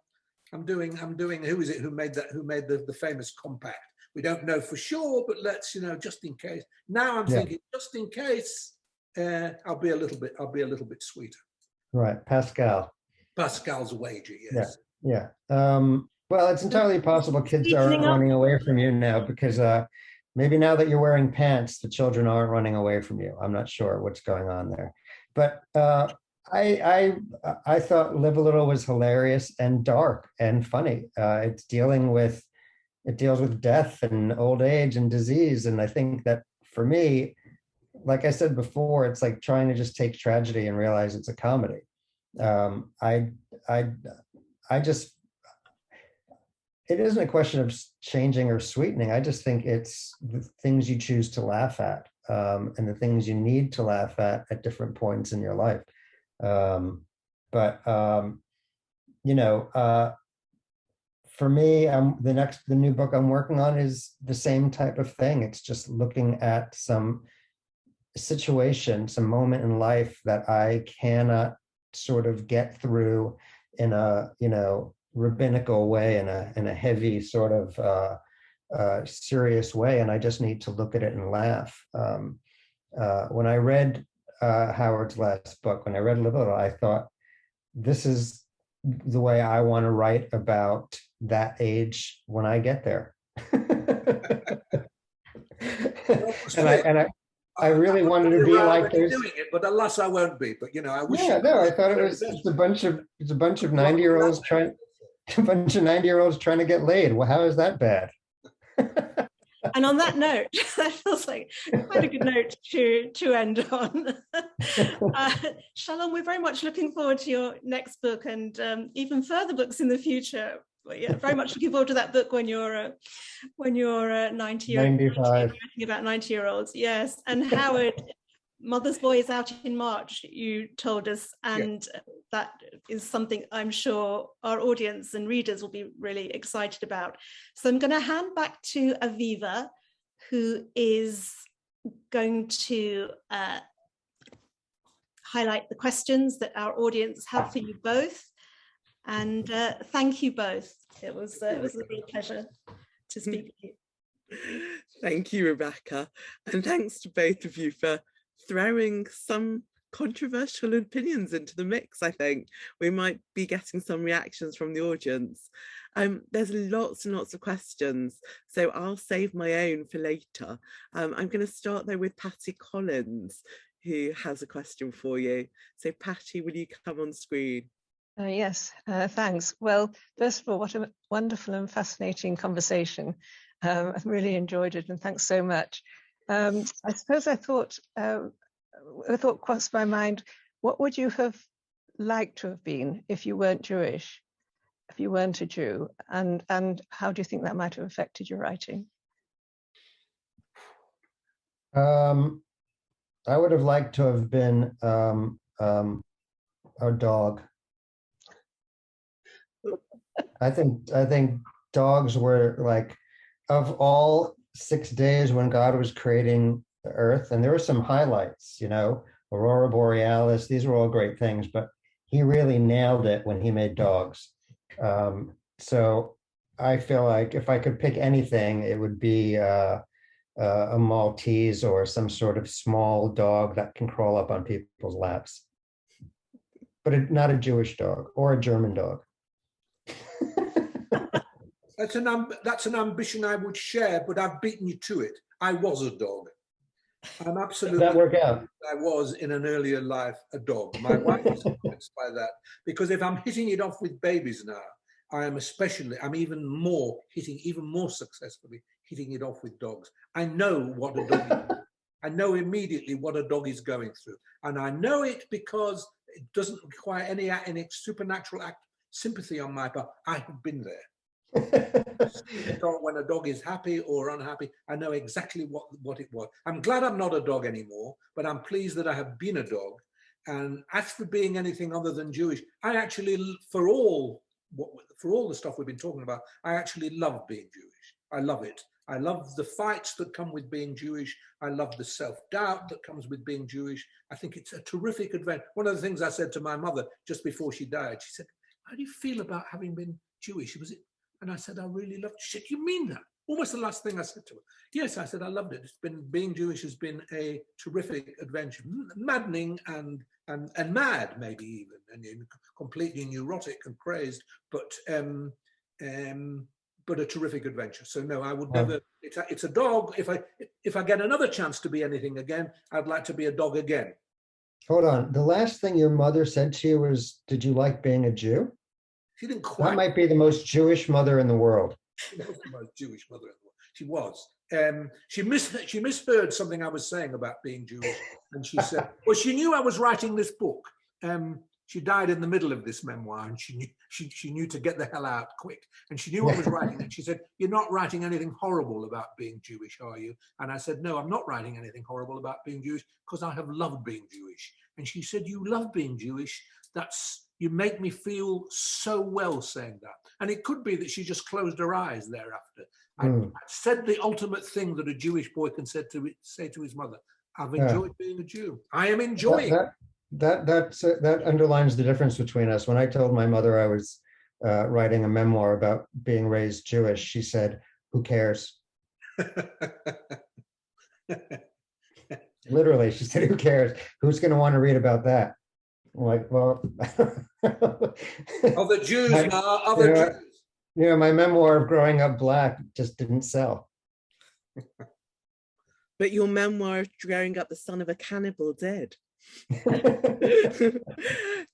I'm doing. Who is it who made the famous compact? We don't know for sure, but let's, you know, just in case. Now I'm thinking, just in case, I'll be a little bit sweeter. Right, Pascal's wager, yes. Yeah. Well, it's entirely possible kids aren't running away from you now because maybe now that you're wearing pants, the children aren't running away from you. I'm not sure what's going on there. But I thought Live a Little was hilarious and dark and funny. It deals with death and old age and disease. And I think that for me, like I said before, it's like trying to just take tragedy and realize it's a comedy. It isn't a question of changing or sweetening. I just think it's the things you choose to laugh at and the things you need to laugh at different points in your life. You know, for me, the new book I'm working on is the same type of thing. It's just looking at some situation, some moment in life that I cannot sort of get through in a, you know, rabbinical way, in a heavy sort of serious way, and I just need to look at it and laugh. When I read Howard's last book, when I read a little, I thought, this is the way I want to write about that age when I get there. I really wanted to be like this. Doing it, but alas, I won't be. But you know, I wish. Yeah, no, I thought it was just a bunch of 90-year-olds trying to get laid. Well, how is that bad? And on that note, that feels like quite a good note to end on. Shalom, we're very much looking forward to your next book and even further books in the future. But yeah, very much looking forward to that book when you're 90 or 95. About 90-year-olds. Yes, and Howard, Mother's Boy is out in March, you told us, and that is something I'm sure our audience and readers will be really excited about. So I'm going to hand back to Aviva, who is going to highlight the questions that our audience have for you both. And thank you both. It was a real pleasure to speak with you. Thank you, Rebecca. And thanks to both of you for throwing some controversial opinions into the mix. I think we might be getting some reactions from the audience. There's lots and lots of questions, so I'll save my own for later. I'm going to start though with Patty Collins, who has a question for you. So Patty, will you come on screen? Yes, thanks. Well, first of all, what a wonderful and fascinating conversation. I've really enjoyed it, and thanks so much. I suppose a thought crossed my mind, what would you have liked to have been if you weren't Jewish, if you weren't a Jew, and how do you think that might have affected your writing? I would have liked to have been a dog. I think dogs were like, of all 6 days when God was creating the earth, and there were some highlights, you know, Aurora Borealis, these were all great things, but he really nailed it when he made dogs. So I feel like if I could pick anything, it would be a Maltese or some sort of small dog that can crawl up on people's laps, but not a Jewish dog or a German dog. That's an ambition I would share, but I've beaten you to it. I was a dog. I'm absolutely. Did that work out? I was in an earlier life a dog. My wife is convinced by that, because if I'm hitting it off with babies now, I'm even more successfully hitting it off with dogs. I know what a dog is. I know immediately what a dog is going through, and I know it because it doesn't require any supernatural sympathy on my part. I have been there. When a dog is happy or unhappy, I know exactly what it was. I'm glad I'm not a dog anymore, but I'm pleased that I have been a dog. And as for being anything other than Jewish, I actually, for all the stuff we've been talking about, I actually love being Jewish. I love it. I love the fights that come with being Jewish. I love the self-doubt that comes with being Jewish. I think it's a terrific adventure. One of the things I said to my mother just before she died, she said, "How do you feel about having been Jewish?" And I said, "I really loved it." She said, "You mean that?" Almost the last thing I said to her. Yes, I said, I loved it. Being Jewish has been a terrific adventure, maddening and mad, maybe even, and completely neurotic and crazed, but a terrific adventure. So no, I would never. It's a dog. If I get another chance to be anything again, I'd like to be a dog again. Hold on. The last thing your mother said to you was, "Did you like being a Jew?" She didn't quite. That might be the most Jewish mother in the world. She was the most Jewish mother in the world. She was. She misheard something I was saying about being Jewish, and she said, "Well, she knew I was writing this book." She died in the middle of this memoir, and she knew to get the hell out quick. And she knew I was writing it. She said, "You're not writing anything horrible about being Jewish, are you?" And I said, "No, I'm not writing anything horrible about being Jewish, because I have loved being Jewish." And she said, "You love being Jewish. You make me feel so well saying that." And it could be that she just closed her eyes thereafter. I said the ultimate thing that a Jewish boy can say to his mother: "I've enjoyed being a Jew. I am enjoying." That underlines the difference between us. When I told my mother I was writing a memoir about being raised Jewish, she said, "Who cares?" Literally, she said, who cares? Who's going to want to read about that? I'm like, well, Other Jews, other Jews. My memoir of growing up Black just didn't sell. But your memoir of growing up the son of a cannibal did.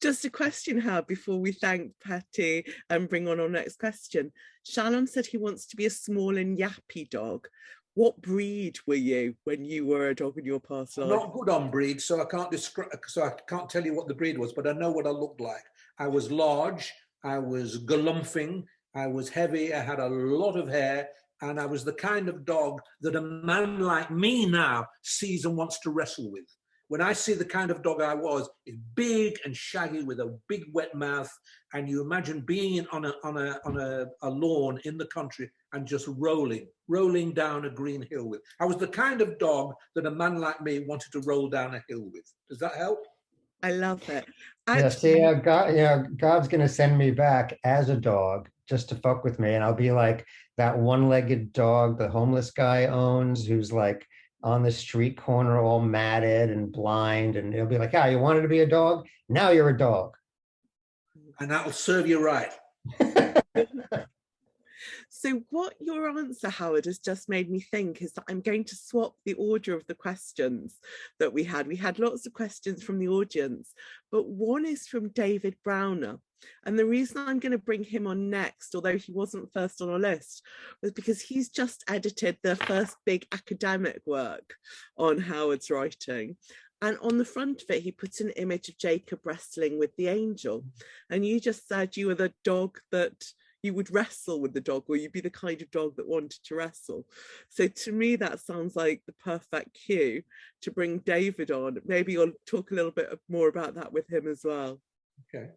Just a question, Howard, before we thank Patty and bring on our next question. Shalom said he wants to be a small and yappy dog. What breed were you when you were a dog in your past life? I'm not good on breed, so I can't describe. So I can't tell you what the breed was, but I know what I looked like. I was large, I was galumphing, I was heavy, I had a lot of hair, and I was the kind of dog that a man like me now sees and wants to wrestle with. When I see the kind of dog I was, it's big and shaggy with a big wet mouth, and you imagine being on a lawn in the country and just rolling down a green hill with. I was the kind of dog that a man like me wanted to roll down a hill with. Does that help? I love it. Actually, God's going to send me back as a dog just to fuck with me, and I'll be like that one-legged dog the homeless guy owns, who's like on the street corner all matted and blind, and he'll be like, you wanted to be a dog? Now you're a dog. And that'll serve you right. So what your answer, Howard, has just made me think is that I'm going to swap the order of the questions that we had. We had lots of questions from the audience, but one is from David Browner. And the reason I'm going to bring him on next, although he wasn't first on our list, was because he's just edited the first big academic work on Howard's writing. And on the front of it, he puts an image of Jacob wrestling with the angel. And you just said you were the dog that you would wrestle with the dog, or you'd be the kind of dog that wanted to wrestle. So to me, that sounds like the perfect cue to bring David on. Maybe you'll talk a little bit more about that with him as well. Okay.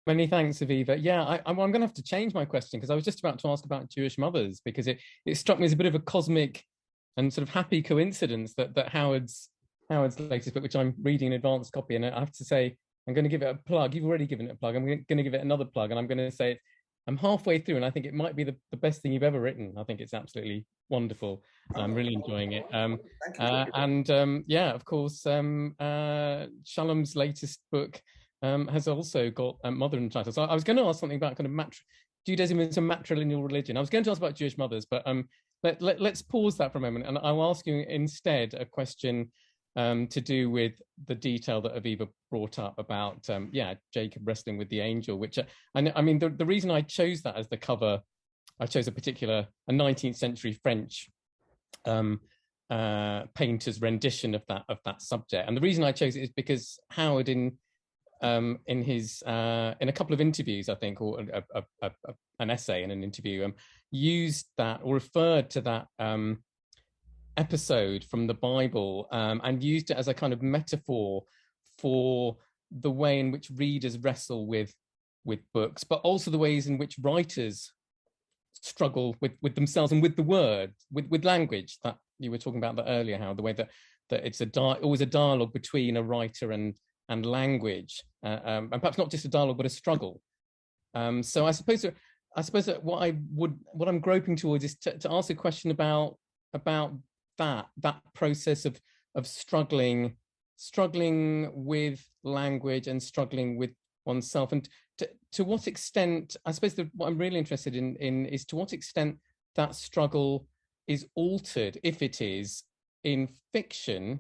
Many thanks, Aviva. Yeah, I'm going to have to change my question, because I was just about to ask about Jewish mothers, because it struck me as a bit of a cosmic and sort of happy coincidence that Howard's latest book, which I'm reading an advanced copy, and I have to say, I'm going to give it a plug. You've already given it a plug. I'm going to give it another plug, and I'm going to say I'm halfway through, and I think it might be the best thing you've ever written. I think it's absolutely wonderful. I'm really enjoying it. Of course, Shalom's latest book has also got mother in the title. So I was going to ask something about kind of Judaism as a matrilineal religion. I was going to ask about Jewish mothers, but let's pause that for a moment, and I'll ask you instead a question to do with the detail that Aviva brought up about Jacob wrestling with the angel, which I mean the reason I chose that as the cover, I chose a 19th century French painter's rendition of that subject, and the reason I chose it is because Howard in his in a couple of interviews, I think, or an essay in an interview, used that or referred to that episode from the Bible and used it as a kind of metaphor for the way in which readers wrestle with books, but also the ways in which writers struggle with themselves and with the word, with language, that you were talking about that earlier, Howard, the way that it's always a dialogue between a writer and language, and perhaps not just a dialogue, but a struggle. So I suppose that what I'm groping towards is to ask a question about that process of struggling with language and struggling with oneself, and to what extent, I suppose what I'm really interested in is to what extent that struggle is altered, if it is, in fiction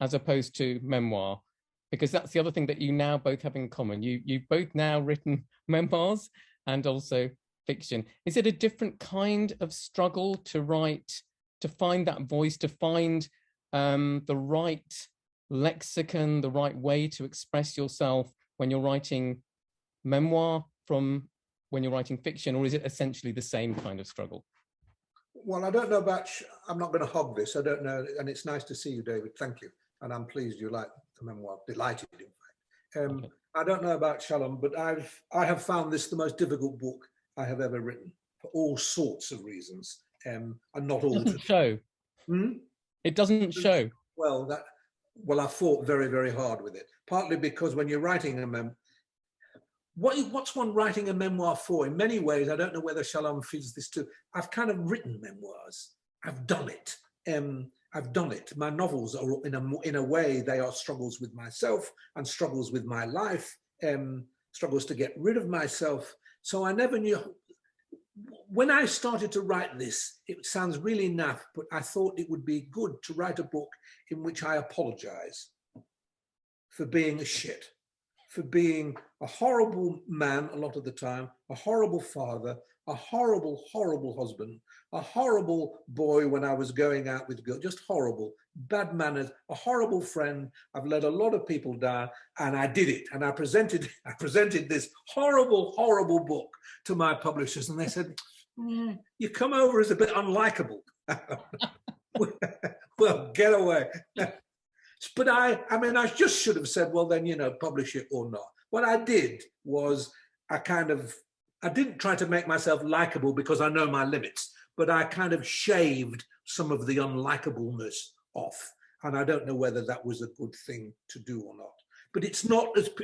as opposed to memoir, because that's the other thing that you now both have in common. You've both now written memoirs and also fiction. Is it a different kind of struggle to write, to find that voice, to find the right lexicon, the right way to express yourself when you're writing memoir from when you're writing fiction, or is it essentially the same kind of struggle? Well, I don't know about, I'm not going to hog this, I don't know, and it's nice to see you, David, thank you, and I'm pleased you like the memoir, delighted in fact. Okay. I don't know about Shalom, but I have found this the most difficult book I have ever written, for all sorts of reasons, and not all. It doesn't show. It doesn't show. Well, I fought very, very hard with it, partly because when you're writing a memoir, what's one writing a memoir for? In many ways, I don't know whether Shalom feels this too. I've kind of written memoirs. I've done it. I've done it. My novels are, in a way, they are struggles with myself and struggles with my life, struggles to get rid of myself. So I never knew. When I started to write this, it sounds really naff, but I thought it would be good to write a book in which I apologize for being a shit, for being a horrible man a lot of the time, a horrible father, a horrible, horrible husband, a horrible boy when I was going out with girls, just horrible, bad manners, a horrible friend. I've let a lot of people down, and I did it. And I presented this horrible, horrible book to my publishers, and they said, you come over as a bit unlikable. Well, get away. But I mean, I just should have said, well, then, publish it or not. What I did was I didn't try to make myself likable because I know my limits, but I kind of shaved some of the unlikableness off. And I don't know whether that was a good thing to do or not. But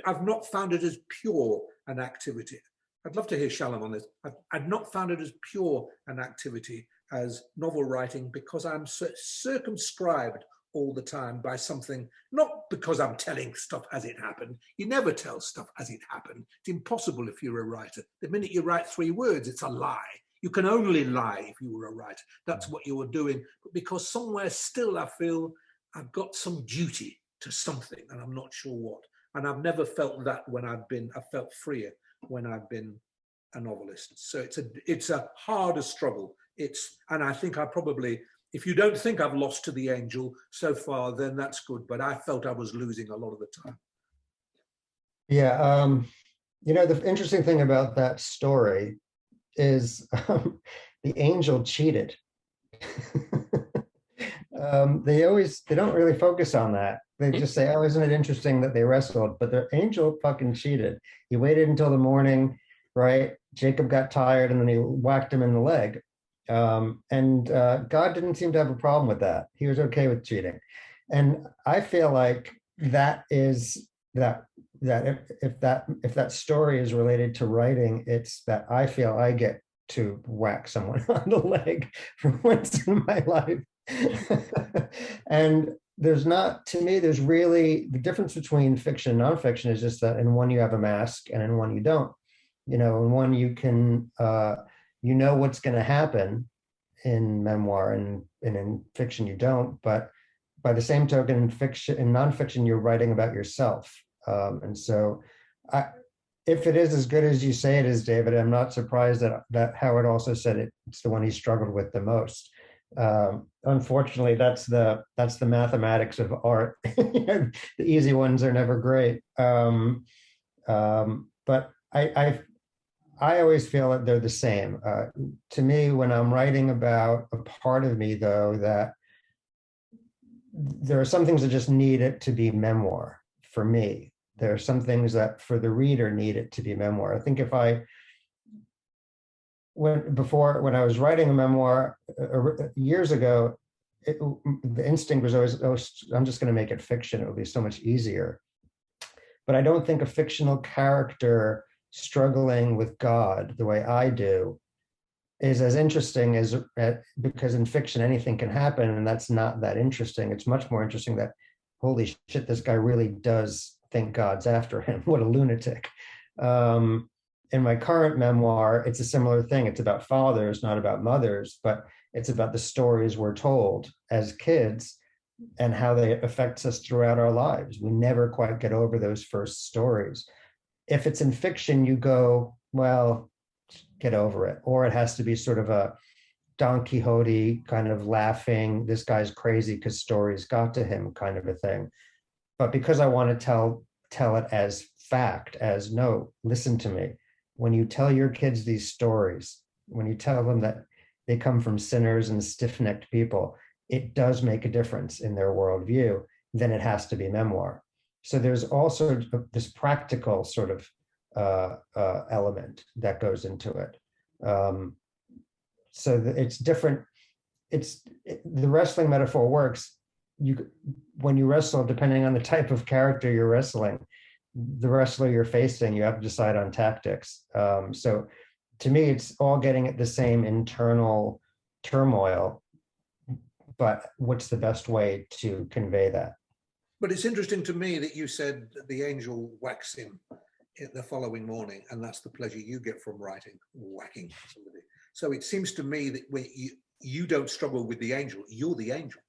I've not found it as pure an activity. I'd love to hear Shalom on this. I've not found it as pure an activity as novel writing because I'm circumscribed all the time by something, not because I'm telling stuff as it happened. You never tell stuff as it happened. It's impossible if you're a writer. The minute you write 3 words, it's a lie. You can only lie if you were a writer. That's what you were doing. But because somewhere still I feel I've got some duty to something and I'm not sure what. And I've never felt that when I felt freer when I've been a novelist. So it's a harder struggle. And I think I probably, if you don't think I've lost to the angel so far, then that's good. But I felt I was losing a lot of the time. Yeah. The interesting thing about that story is the angel cheated. They don't really focus on that. They just say, oh, isn't it interesting that they wrestled? But the angel fucking cheated. He waited until the morning, right? Jacob got tired and then he whacked him in the leg. God didn't seem to have a problem with that. He was okay with cheating. And I feel like that is that if that story is related to writing, it's that I feel I get to whack someone on the leg for once in my life. And there's really the difference between fiction and nonfiction is just that in one you have a mask and in one you don't. In one you can what's going to happen in memoir, and in fiction you don't. But by the same token, in nonfiction you're writing about yourself. And so if it is as good as you say it is, David, I'm not surprised that Howard also said it's the one he struggled with the most. Unfortunately, that's the mathematics of art. The easy ones are never great. But I always feel that they're the same. To me, when I'm writing about a part of me, though, that there are some things that just need it to be memoir for me. There are some things that for the reader need it to be memoir. I think when I was writing a memoir years ago, the instinct was always, oh, I'm just going to make it fiction. It will be so much easier. But I don't think a fictional character struggling with God the way I do is as interesting because in fiction anything can happen, and that's not that interesting. It's much more interesting that, holy shit, this guy really does think God's after him. What a lunatic. In my current memoir, it's a similar thing. It's about fathers, not about mothers, but it's about the stories we're told as kids and how they affect us throughout our lives. We never quite get over those first stories. If it's in fiction, you go, well, get over it. Or it has to be sort of a Don Quixote kind of laughing, this guy's crazy because stories got to him kind of a thing. But because I want to tell it as fact, as no, listen to me. When you tell your kids these stories, when you tell them that they come from sinners and stiff-necked people, it does make a difference in their worldview. Then it has to be memoir. So there's also this practical sort of element that goes into it. So it's different. The wrestling metaphor works. When you wrestle, depending on the type of character you're wrestling, the wrestler you're facing, you have to decide on tactics. So to me, it's all getting at the same internal turmoil, but what's the best way to convey that? But it's interesting to me that you said the angel whacks him the following morning, and that's the pleasure you get from writing, whacking somebody. So it seems to me that when you don't struggle with the angel, you're the angel.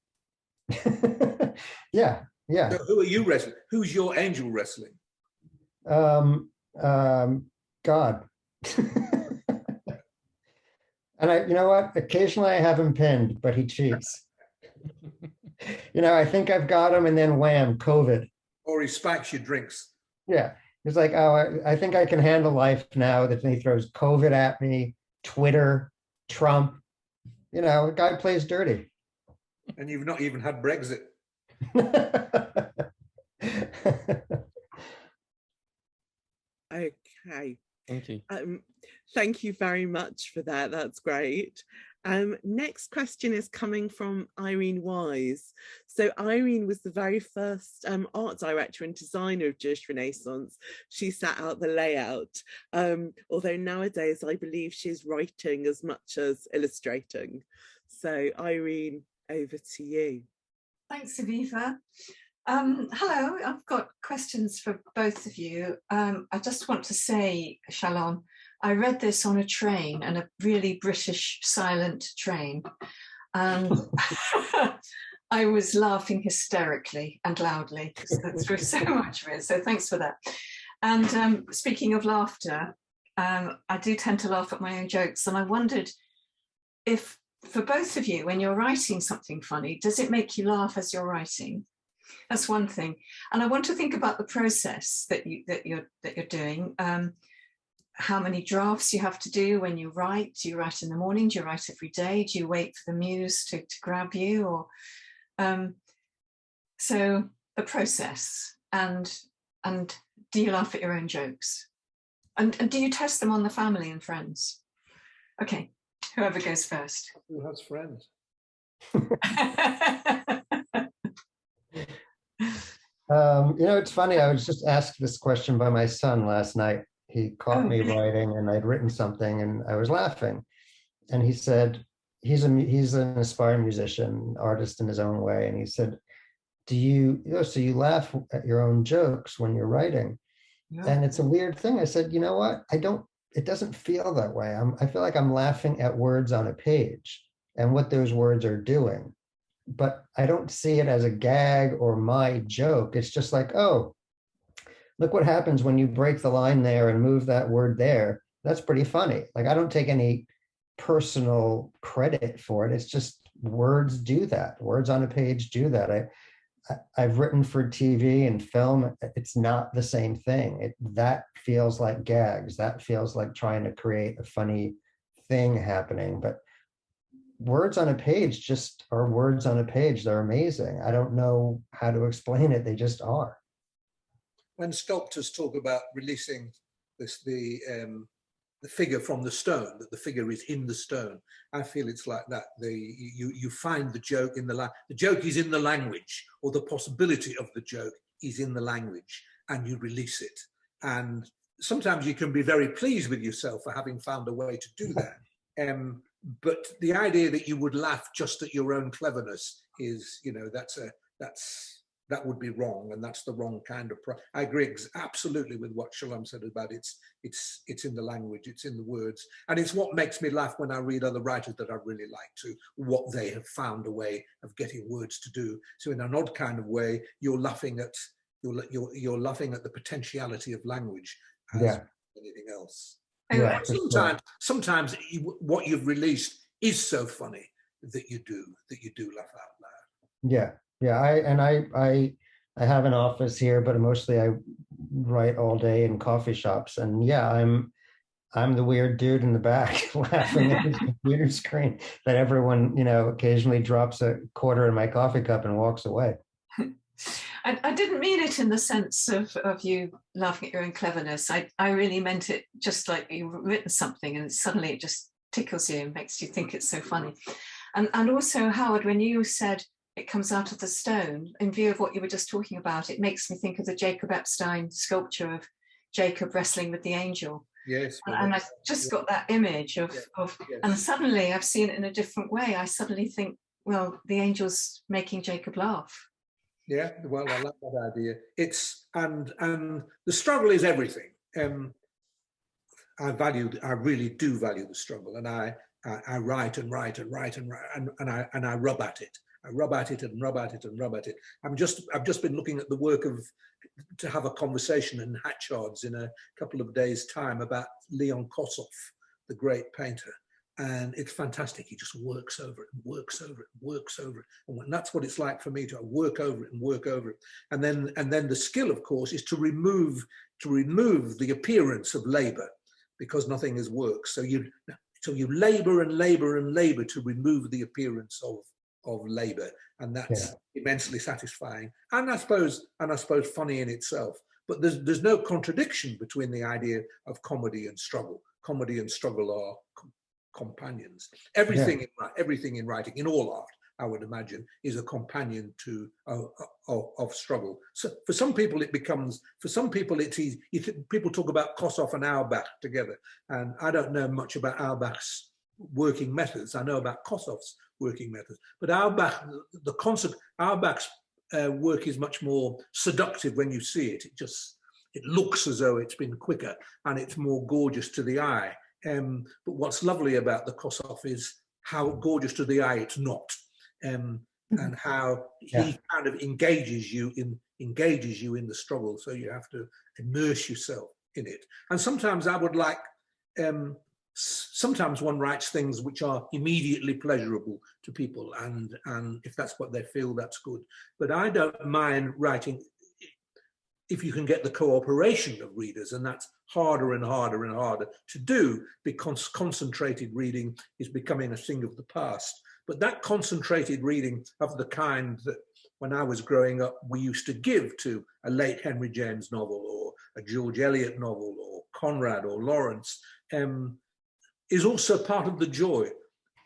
Yeah. So who are you wrestling? Who's your angel wrestling? God. And you know what? Occasionally I have him pinned, but he cheats. I think I've got him, and then wham, COVID. Or he spikes your drinks. Yeah. It's like, oh, I think I can handle life now. That he throws COVID at me, Twitter, Trump. The guy plays dirty. And you've not even had Brexit. Okay. Thank you. Thank you very much for that. That's great. Next question is coming from Irene Wise. So Irene was the very first art director and designer of Jewish Renaissance. She set out the layout, although nowadays I believe she's writing as much as illustrating. So Irene, over to you. Thanks, Aviva. Hello, I've got questions for both of you. I just want to say, Shalom, I read this on a train, and a really British silent train. And I was laughing hysterically and loudly through so much of it. So thanks for that. And speaking of laughter, I do tend to laugh at my own jokes. And I wondered if, for both of you, when you're writing something funny, does it make you laugh as you're writing? That's one thing. And I want to think about the process that you're doing. How many drafts you have to do when you write? Do you write in the morning? Do you write every day? Do you wait for the muse to grab you? Or so the process, and do you laugh at your own jokes? And do you test them on the family and friends? Okay, whoever goes first. Who has friends? It's funny. I was just asked this question by my son last night. He caught me writing, and I'd written something, and I was laughing. And he said, he's an aspiring musician, artist in his own way. And he said, so you laugh at your own jokes when you're writing? Yeah. And it's a weird thing. I said, you know what? It doesn't feel that way. I feel like I'm laughing at words on a page and what those words are doing. But I don't see it as a gag or my joke. It's just like, oh, look what happens when you break the line there and move that word there. That's pretty funny. Like, I don't take any personal credit for it. It's just words do that. Words on a page do that. I've written for TV and film. It's not the same thing. That feels like gags. That feels like trying to create a funny thing happening. But words on a page just are words on a page. They're amazing. I don't know how to explain it. They just are. When sculptors talk about releasing the figure from the stone, that the figure is in the stone, I feel it's like that. You find the joke in the joke is in the language, or the possibility of the joke is in the language, and you release it. And sometimes you can be very pleased with yourself for having found a way to do that. But the idea that you would laugh just at your own cleverness is, that would be wrong, and that's the wrong kind of. I agree absolutely with what Shalom said about it's in the language, it's in the words, and it's what makes me laugh when I read other writers that I really like too, what they have found a way of getting words to do. So in an odd kind of way, you're laughing at the potentiality of language as anything else. Yeah. Sometimes what you've released is so funny that you do laugh out loud. Yeah. Yeah, I have an office here, but mostly I write all day in coffee shops, and I'm the weird dude in the back laughing at his computer screen that everyone occasionally drops a quarter in my coffee cup and walks away. I didn't mean it in the sense of you laughing at your own cleverness. I really meant it just like you've written something and suddenly it just tickles you and makes you think it's so funny. And also, Howard, when you said it comes out of the stone, in view of what you were just talking about, it makes me think of the Jacob Epstein sculpture of Jacob wrestling with the angel. Yes. And I just got that image of and suddenly I've seen it in a different way. I suddenly think well, the angels making Jacob laugh. Yeah, well, I like that idea. It's and the struggle is everything. I really do value the struggle, and I write and write and write and I rub at it. I rub at it and rub at it and rub at it. I've just been looking at the work to have a conversation in Hatchards in a couple of days' time about Leon Kossoff, the great painter. And it's fantastic. He just works over it and works over it and works over it. And that's what it's like for me to work over it and work over it. And then the skill, of course, is to remove the appearance of labor, because nothing is work. So you labor and labor and labor to remove the appearance of labor. And that's immensely satisfying. And I suppose funny in itself. But there's no contradiction between the idea of comedy and struggle. Comedy and struggle are companions. Everything in writing, in all art, I would imagine, is a companion to of struggle. So for some people it's easy. People talk about Kossoff and Auerbach together, and I don't know much about Auerbach's working methods. I know about Kossoff's working methods, but Auerbach's work is much more seductive when you see it. It looks as though it's been quicker and it's more gorgeous to the eye. But what's lovely about the Kossoff is how gorgeous to the eye it's not, and how he kind of engages you in the struggle. So you have to immerse yourself in it. And sometimes I would like, sometimes one writes things which are immediately pleasurable to people, and if that's what they feel, that's good. But I don't mind writing if you can get the cooperation of readers, and that's harder and harder and harder to do, because concentrated reading is becoming a thing of the past. But that concentrated reading of the kind that when I was growing up we used to give to a late Henry James novel or a George Eliot novel or Conrad or Lawrence is also part of the joy.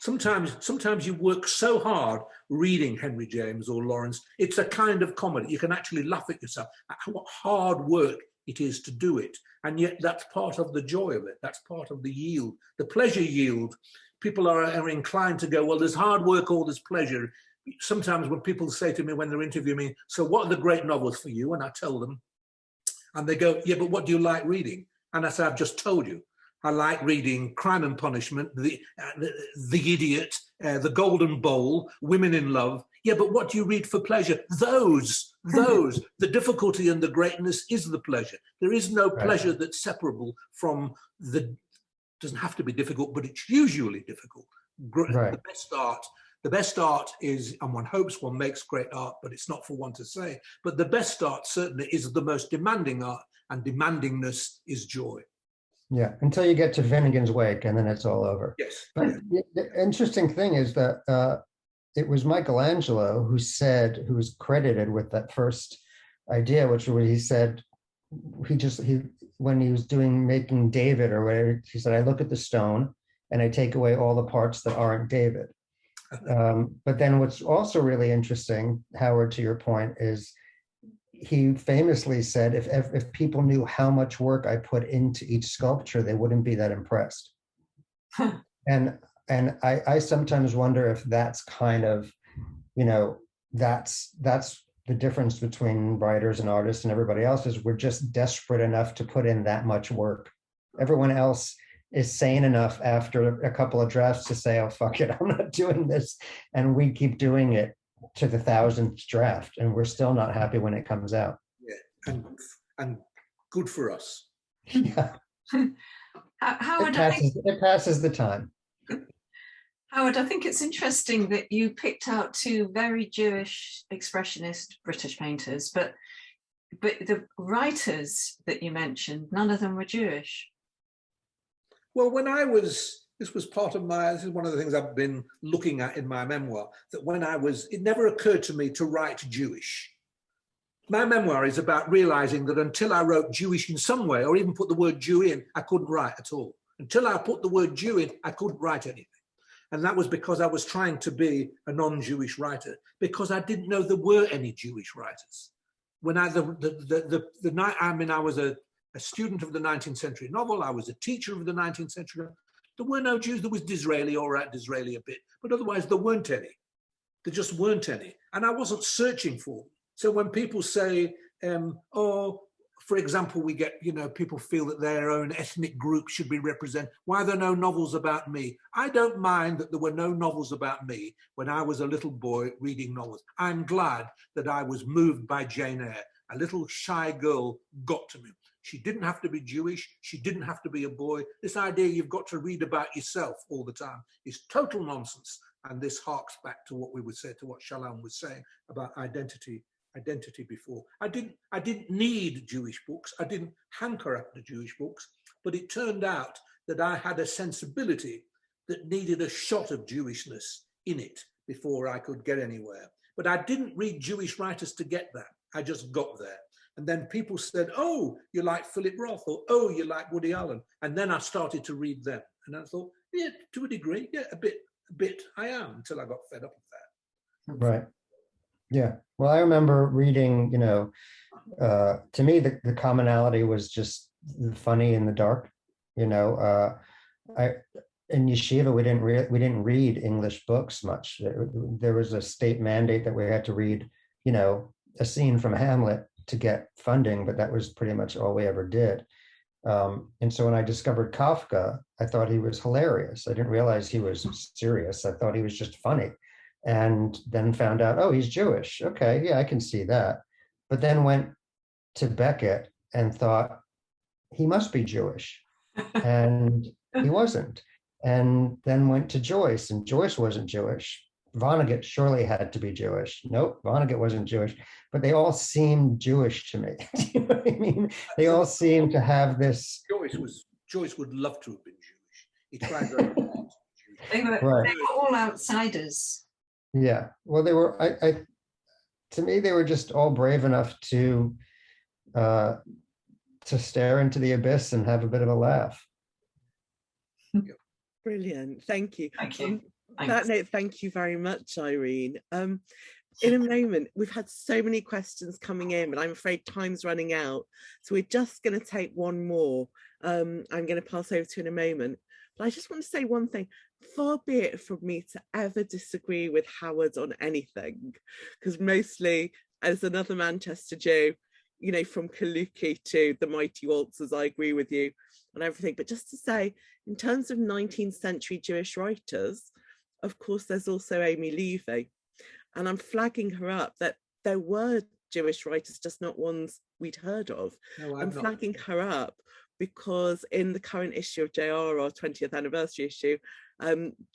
Sometimes you work so hard reading Henry James or Lawrence, it's a kind of comedy. You can actually laugh at yourself at what hard work it is to do it. And yet that's part of the joy of it. That's part of the yield, the pleasure yield. People are inclined to go, well, there's hard work or there's pleasure. Sometimes when people say to me when they're interviewing me, so what are the great novels for you? And I tell them, and they go, yeah, but what do you like reading? And I say, I've just told you. I like reading Crime and Punishment, The Idiot, The Golden Bowl, Women in Love. Yeah, but what do you read for pleasure? Those. The difficulty and the greatness is the pleasure. There is no pleasure that's separable from doesn't have to be difficult, but it's usually difficult. The best art is, and one hopes one makes great art, but it's not for one to say. But the best art certainly is the most demanding art, and demandingness is joy. Yeah, until you get to Finnegan's Wake, and then it's all over. Yes. But the interesting thing is that it was Michelangelo who was credited with that first idea, which was he said, when he was making David or whatever, he said, I look at the stone and I take away all the parts that aren't David. But then what's also really interesting, Howard, to your point, is he famously said, if people knew how much work I put into each sculpture, they wouldn't be that impressed. And I sometimes wonder if that's kind of, that's the difference between writers and artists and everybody else, is we're just desperate enough to put in that much work. Everyone else is sane enough after a couple of drafts to say, oh, fuck it, I'm not doing this. And we keep doing it to the 1,000th draft, and we're still not happy when it comes out. Yeah, and good for us. Yeah. Howard, it passes the time. Howard, I think it's interesting that you picked out two very Jewish expressionist British painters, but the writers that you mentioned, none of them were Jewish. Well, this was one of the things I've been looking at in my memoir, that it never occurred to me to write Jewish. My memoir is about realizing that until I wrote Jewish in some way, or even put the word Jew in, I couldn't write at all. Until I put the word Jew in, I couldn't write anything. And that was because I was trying to be a non-Jewish writer, because I didn't know there were any Jewish writers. When I was a student of the 19th century novel, I was a teacher of the 19th century novel. There were no Jews. There was Disraeli, all right, Disraeli a bit, but otherwise there weren't any. There just weren't any. And I wasn't searching for them. So when people say, oh, for example, we get, people feel that their own ethnic group should be represented. Why are there no novels about me? I don't mind that there were no novels about me when I was a little boy reading novels. I'm glad that I was moved by Jane Eyre. A little shy girl got to me. She didn't have to be Jewish. She didn't have to be a boy. This idea you've got to read about yourself all the time is total nonsense. And this harks back to what we would say, to what Shalom was saying about identity before. I didn't need Jewish books. I didn't hanker after Jewish books, but it turned out that I had a sensibility that needed a shot of Jewishness in it before I could get anywhere. But I didn't read Jewish writers to get that. I just got there. And then people said, oh, you like Philip Roth, or oh, you like Woody Allen. And then I started to read them. And I thought, yeah, to a degree, yeah, a bit I am, until I got fed up with that. Right. Yeah. Well, I remember reading, to me, the commonality was just funny in the dark. In yeshiva, we didn't read English books much. There was a state mandate that we had to read, a scene from Hamlet to get funding, but that was pretty much all we ever did. And so when I discovered Kafka, I thought he was hilarious. I didn't realize he was serious. I thought he was just funny. And then found out, oh, he's Jewish. Okay, yeah, I can see that. But then went to Beckett and thought, he must be Jewish. And he wasn't. And then went to Joyce, and Joyce wasn't Jewish. Vonnegut surely had to be Jewish. Nope, Vonnegut wasn't Jewish. But they all seemed Jewish to me. Do you know what I mean? They all seemed to have this. Joyce would love to have been Jewish. He tried very hard. They were all outsiders. Yeah, well, they were. To me, they were just all brave enough to stare into the abyss and have a bit of a laugh. Brilliant, thank you. Thank you. On that note, thank you very much, Irene. In a moment, we've had so many questions coming in, but I'm afraid time's running out. So we're just going to take one more. I'm going to pass over to in a moment. But I just want to say one thing. Far be it from me to ever disagree with Howard on anything, because mostly, as another Manchester Jew, from Kaluki to the Mighty Waltzers, I agree with you on everything. But just to say, in terms of 19th century Jewish writers, of course, there's also Amy Levy. And I'm flagging her up that there were Jewish writers, just not ones we'd heard of. No, I'm flagging her up because in the current issue of JR, our 20th anniversary issue,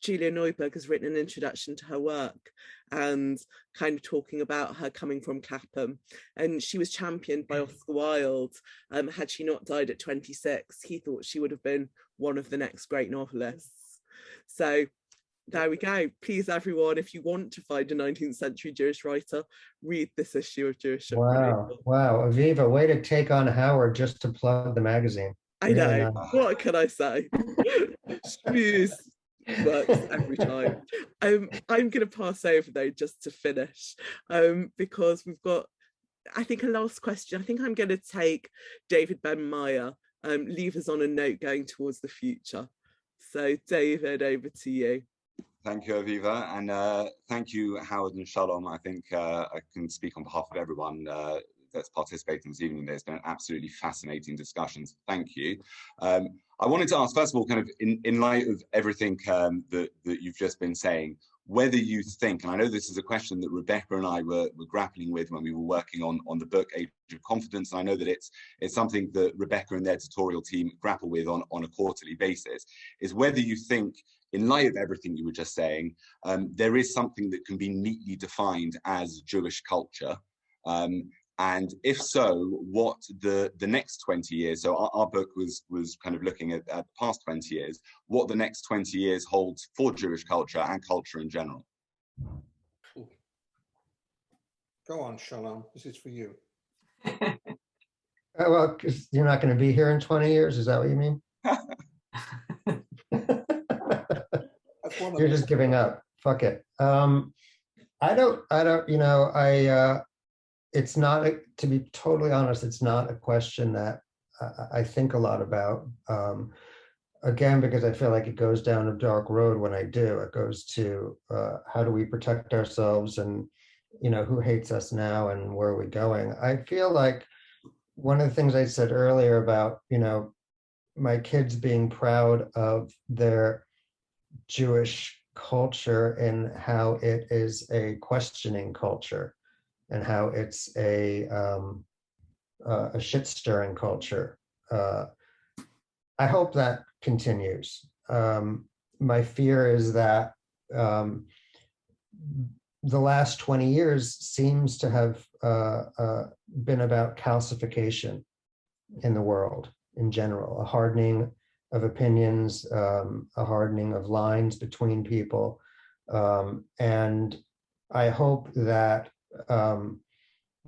Julia Neuberg has written an introduction to her work and kind of talking about her coming from Clapham. And she was championed by Oscar Wilde. Had she not died at 26, he thought she would have been one of the next great novelists. So there we go. Please, everyone, if you want to find a 19th century Jewish writer, read this issue of Jewish. Wow. Aviva, way to take on Howard just to plug the magazine. I know. Really nice. What can I say? Schmooze works every time. I'm going to pass over, though, just to finish, because we've got, I think, a last question. I think I'm going to take David Ben Meyer, leave us on a note going towards the future. So, David, over to you. Thank you, Aviva, and thank you, Howard and Shalom. I think I can speak on behalf of everyone that's participating this evening. There's been absolutely fascinating discussions. Thank you. I wanted to ask, first of all, kind of in light of everything that you've just been saying, whether you think, and I know this is a question that Rebecca and I were grappling with when we were working on the book Age of Confidence, and I know that it's something that Rebecca and the editorial team grapple with on a quarterly basis, is whether you think, in light of everything you were just saying, there is something that can be neatly defined as Jewish culture. And if so, what the next 20 years, so our book was kind of looking at the past 20 years, what the next 20 years holds for Jewish culture and culture in general. Go on, Shalom, this is for you. Well, because you're not going to be here in 20 years, is that what you mean? You're just giving up. Fuck it. It's not, to be totally honest, it's not a question that I think a lot about. again, because I feel like it goes down a dark road when I do. It goes to how do we protect ourselves, and who hates us now, and where are we going? I feel like one of the things I said earlier about my kids being proud of their Jewish culture and how it is a questioning culture, and how it's a shit-stirring culture. I hope that continues. My fear is that the last 20 years seems to have been about calcification in the world in general, a hardening of opinions, a hardening of lines between people. And I hope that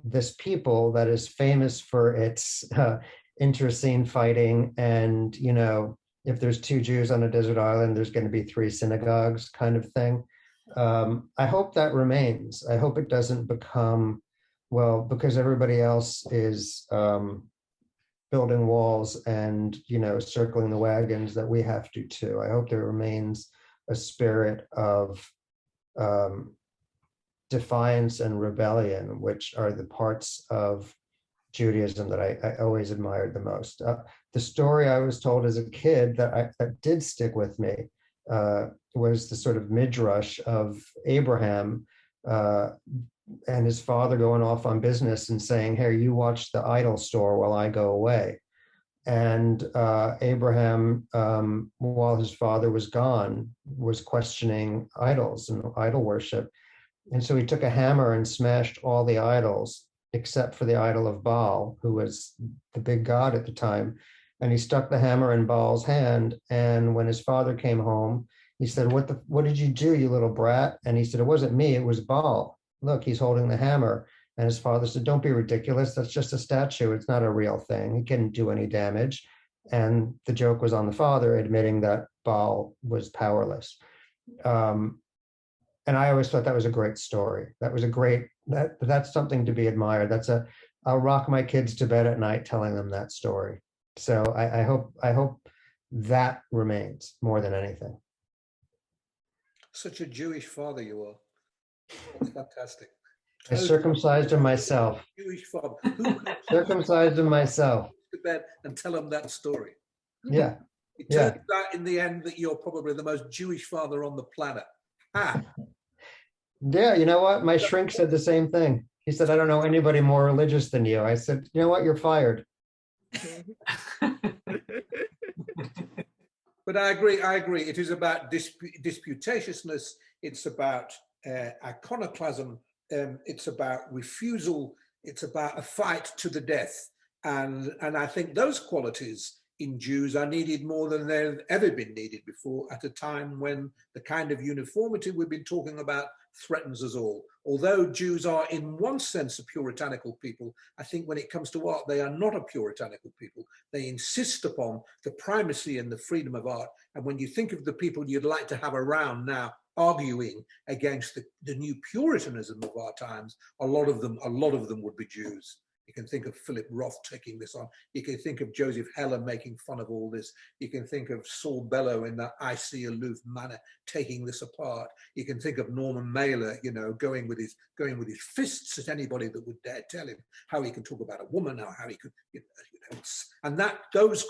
this people that is famous for its internecine fighting, and if there's 2 Jews on a desert island, there's going to be 3 synagogues kind of thing. I hope that remains. I hope it doesn't become, well, because everybody else is building walls and circling the wagons, that we have to too. I hope there remains a spirit of defiance and rebellion, which are the parts of Judaism that I always admired the most. The story I was told as a kid that did stick with me was the sort of midrash of Abraham and his father going off on business and saying, "Hey, you watch the idol store while I go away." And Abraham, while his father was gone, was questioning idols and idol worship. And so he took a hammer and smashed all the idols except for the idol of Baal, who was the big god at the time. And he stuck the hammer in Baal's hand. And when his father came home, he said, what did you do, you little brat? And he said, "It wasn't me, it was Baal. Look, he's holding the hammer." And his father said, "Don't be ridiculous. That's just a statue. It's not a real thing. He couldn't do any damage." And the joke was on the father admitting that Baal was powerless. And I always thought that was a great story. That was that's something to be admired. I'll rock my kids to bed at night telling them that story. So I hope that remains more than anything. Such a Jewish father you are. That's fantastic. I circumcised him myself. Jewish father. Circumcised him myself. To bed and tell him that story. Yeah. It turns out in the end that you're probably the most Jewish father on the planet. Yeah, you know what? My shrink said the same thing. He said, "I don't know anybody more religious than you." I said, "You know what? You're fired." But I agree. It is about disputatiousness. It's about iconoclasm. It's about refusal. It's about a fight to the death. And I think those qualities in Jews are needed more than they've ever been needed before, at a time when the kind of uniformity we've been talking about threatens us all. Although Jews are in one sense a puritanical people, I think when it comes to art, they are not a puritanical people. They insist upon the primacy and the freedom of art. And when you think of the people you'd like to have around now arguing against the new puritanism of our times, a lot of them would be Jews. You can think of Philip Roth taking this on. You can think of Joseph Heller making fun of all this. You can think of Saul Bellow in that icy, aloof manner taking this apart. You can think of Norman Mailer, going with his fists at anybody that would dare tell him how he can talk about a woman, or how he could, and those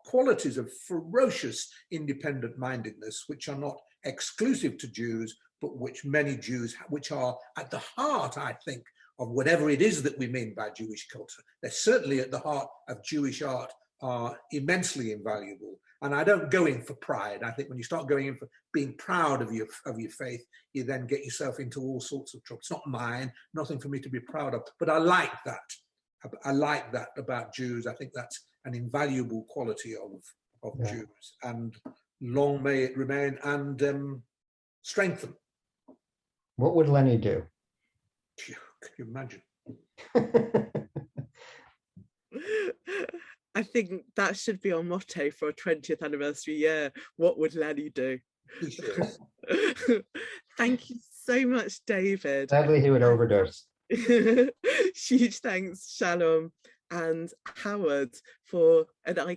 qualities of ferocious independent-mindedness, which are not exclusive to Jews, but which many Jews, which are at the heart, I think, of whatever it is that we mean by Jewish culture. They're certainly at the heart of Jewish art, are immensely invaluable. And I don't go in for pride. I think when you start going in for being proud of your faith, you then get yourself into all sorts of trouble. It's not mine, nothing for me to be proud of. But I like that. I like that about Jews. I think that's an invaluable quality of Jews. And long may it remain and strengthen. What would Lenny do? Can you imagine? I think that should be our motto for our 20th anniversary year. What would Lenny do? Thank you so much, David. Sadly, he would overdose. Huge thanks, Shalom. and Howard for an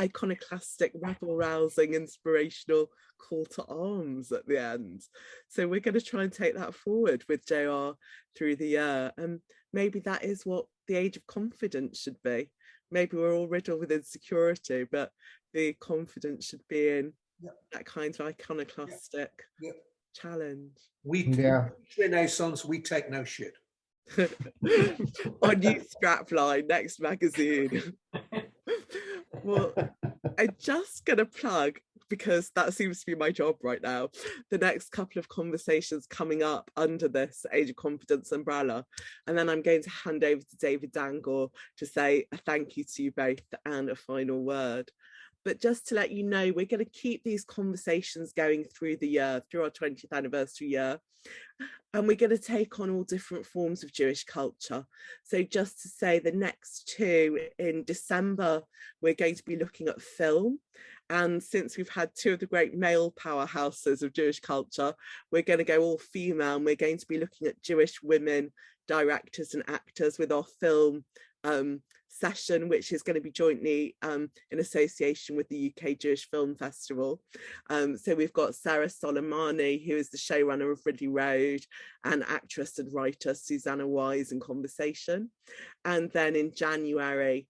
iconoclastic, rabble-rousing, inspirational call to arms at the end. So we're going to try and take that forward with JR through the year, and maybe that is what the age of confidence should be. Maybe we're all riddled with insecurity, but the confidence should be in that kind of iconoclastic challenge. Renaissance, we take no shit. Our new strapline, next magazine. Well, I'm just going to plug, because that seems to be my job right now, the next couple of conversations coming up under this Age of Confidence umbrella. And then I'm going to hand over to David Dangle to say a thank you to you both and a final word. But just to let you know, we're going to keep these conversations going through the year, through our 20th anniversary year. And we're going to take on all different forms of Jewish culture. So just to say, the next two in December, we're going to be looking at film. And since we've had two of the great male powerhouses of Jewish culture, we're going to go all female, and we're going to be looking at Jewish women directors and actors with our film session, which is going to be jointly in association with the UK Jewish Film Festival. So we've got Sarah Soleimani, who is the showrunner of Ridley Road, and actress and writer Susanna Wise in conversation. And then in January,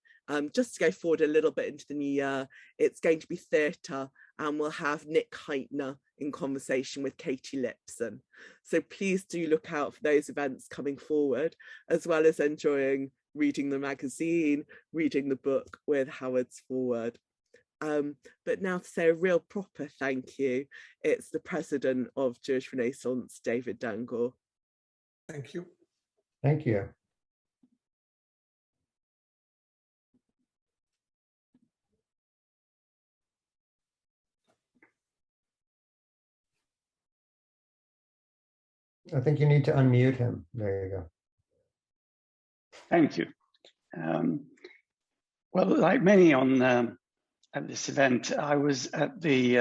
just to go forward a little bit into the new year, it's going to be theatre, and we'll have Nick Heitner in conversation with Katie Lipson. So please do look out for those events coming forward, as well as enjoying reading the magazine, reading the book with Howard's forward. But now to say a real proper thank you, it's the president of Jewish Renaissance, David Dangle. Thank you. Thank you. I think you need to unmute him. There you go. Thank you. Well, like many at this event, I was at the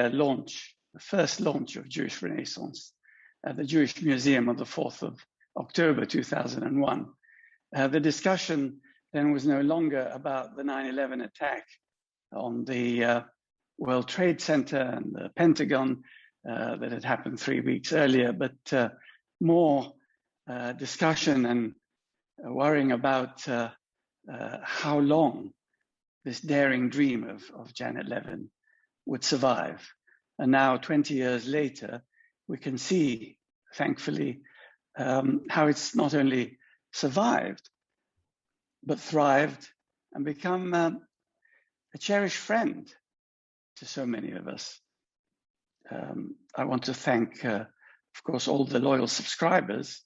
first launch of Jewish Renaissance at the Jewish Museum on the 4th of October 2001. The discussion then was no longer about the 9/11 attack on the World Trade Center and the Pentagon that had happened 3 weeks earlier, but more discussion and worrying about how long this daring dream of Janet Levin would survive. And now, 20 years later, we can see, thankfully, how it's not only survived, but thrived and become a cherished friend to so many of us. I want to thank, of course, all the loyal subscribers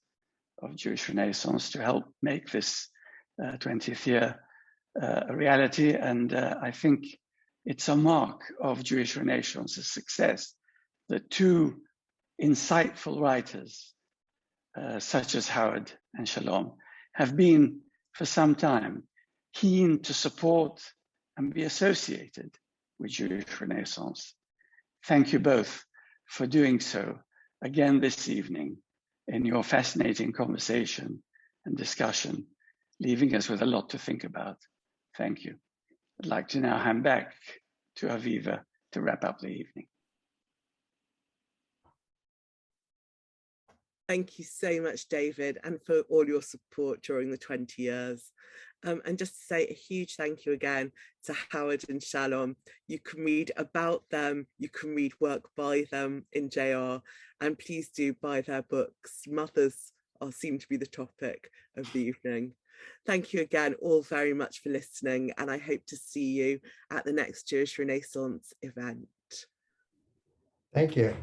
of Jewish Renaissance to help make this 20th year a reality. And I think it's a mark of Jewish Renaissance's success that two insightful writers, such as Howard and Shalom, have been for some time keen to support and be associated with Jewish Renaissance. Thank you both for doing so again this evening in your fascinating conversation and discussion, leaving us with a lot to think about. Thank you. I'd like to now hand back to Aviva to wrap up the evening. Thank you so much, David, and for all your support during the 20 years. And just to say a huge thank you again to Howard and Shalom. You can read about them, you can read work by them in JR, and please do buy their books. Mothers seem to be the topic of the evening. Thank you again all very much for listening, and I hope to see you at the next Jewish Renaissance event. Thank you.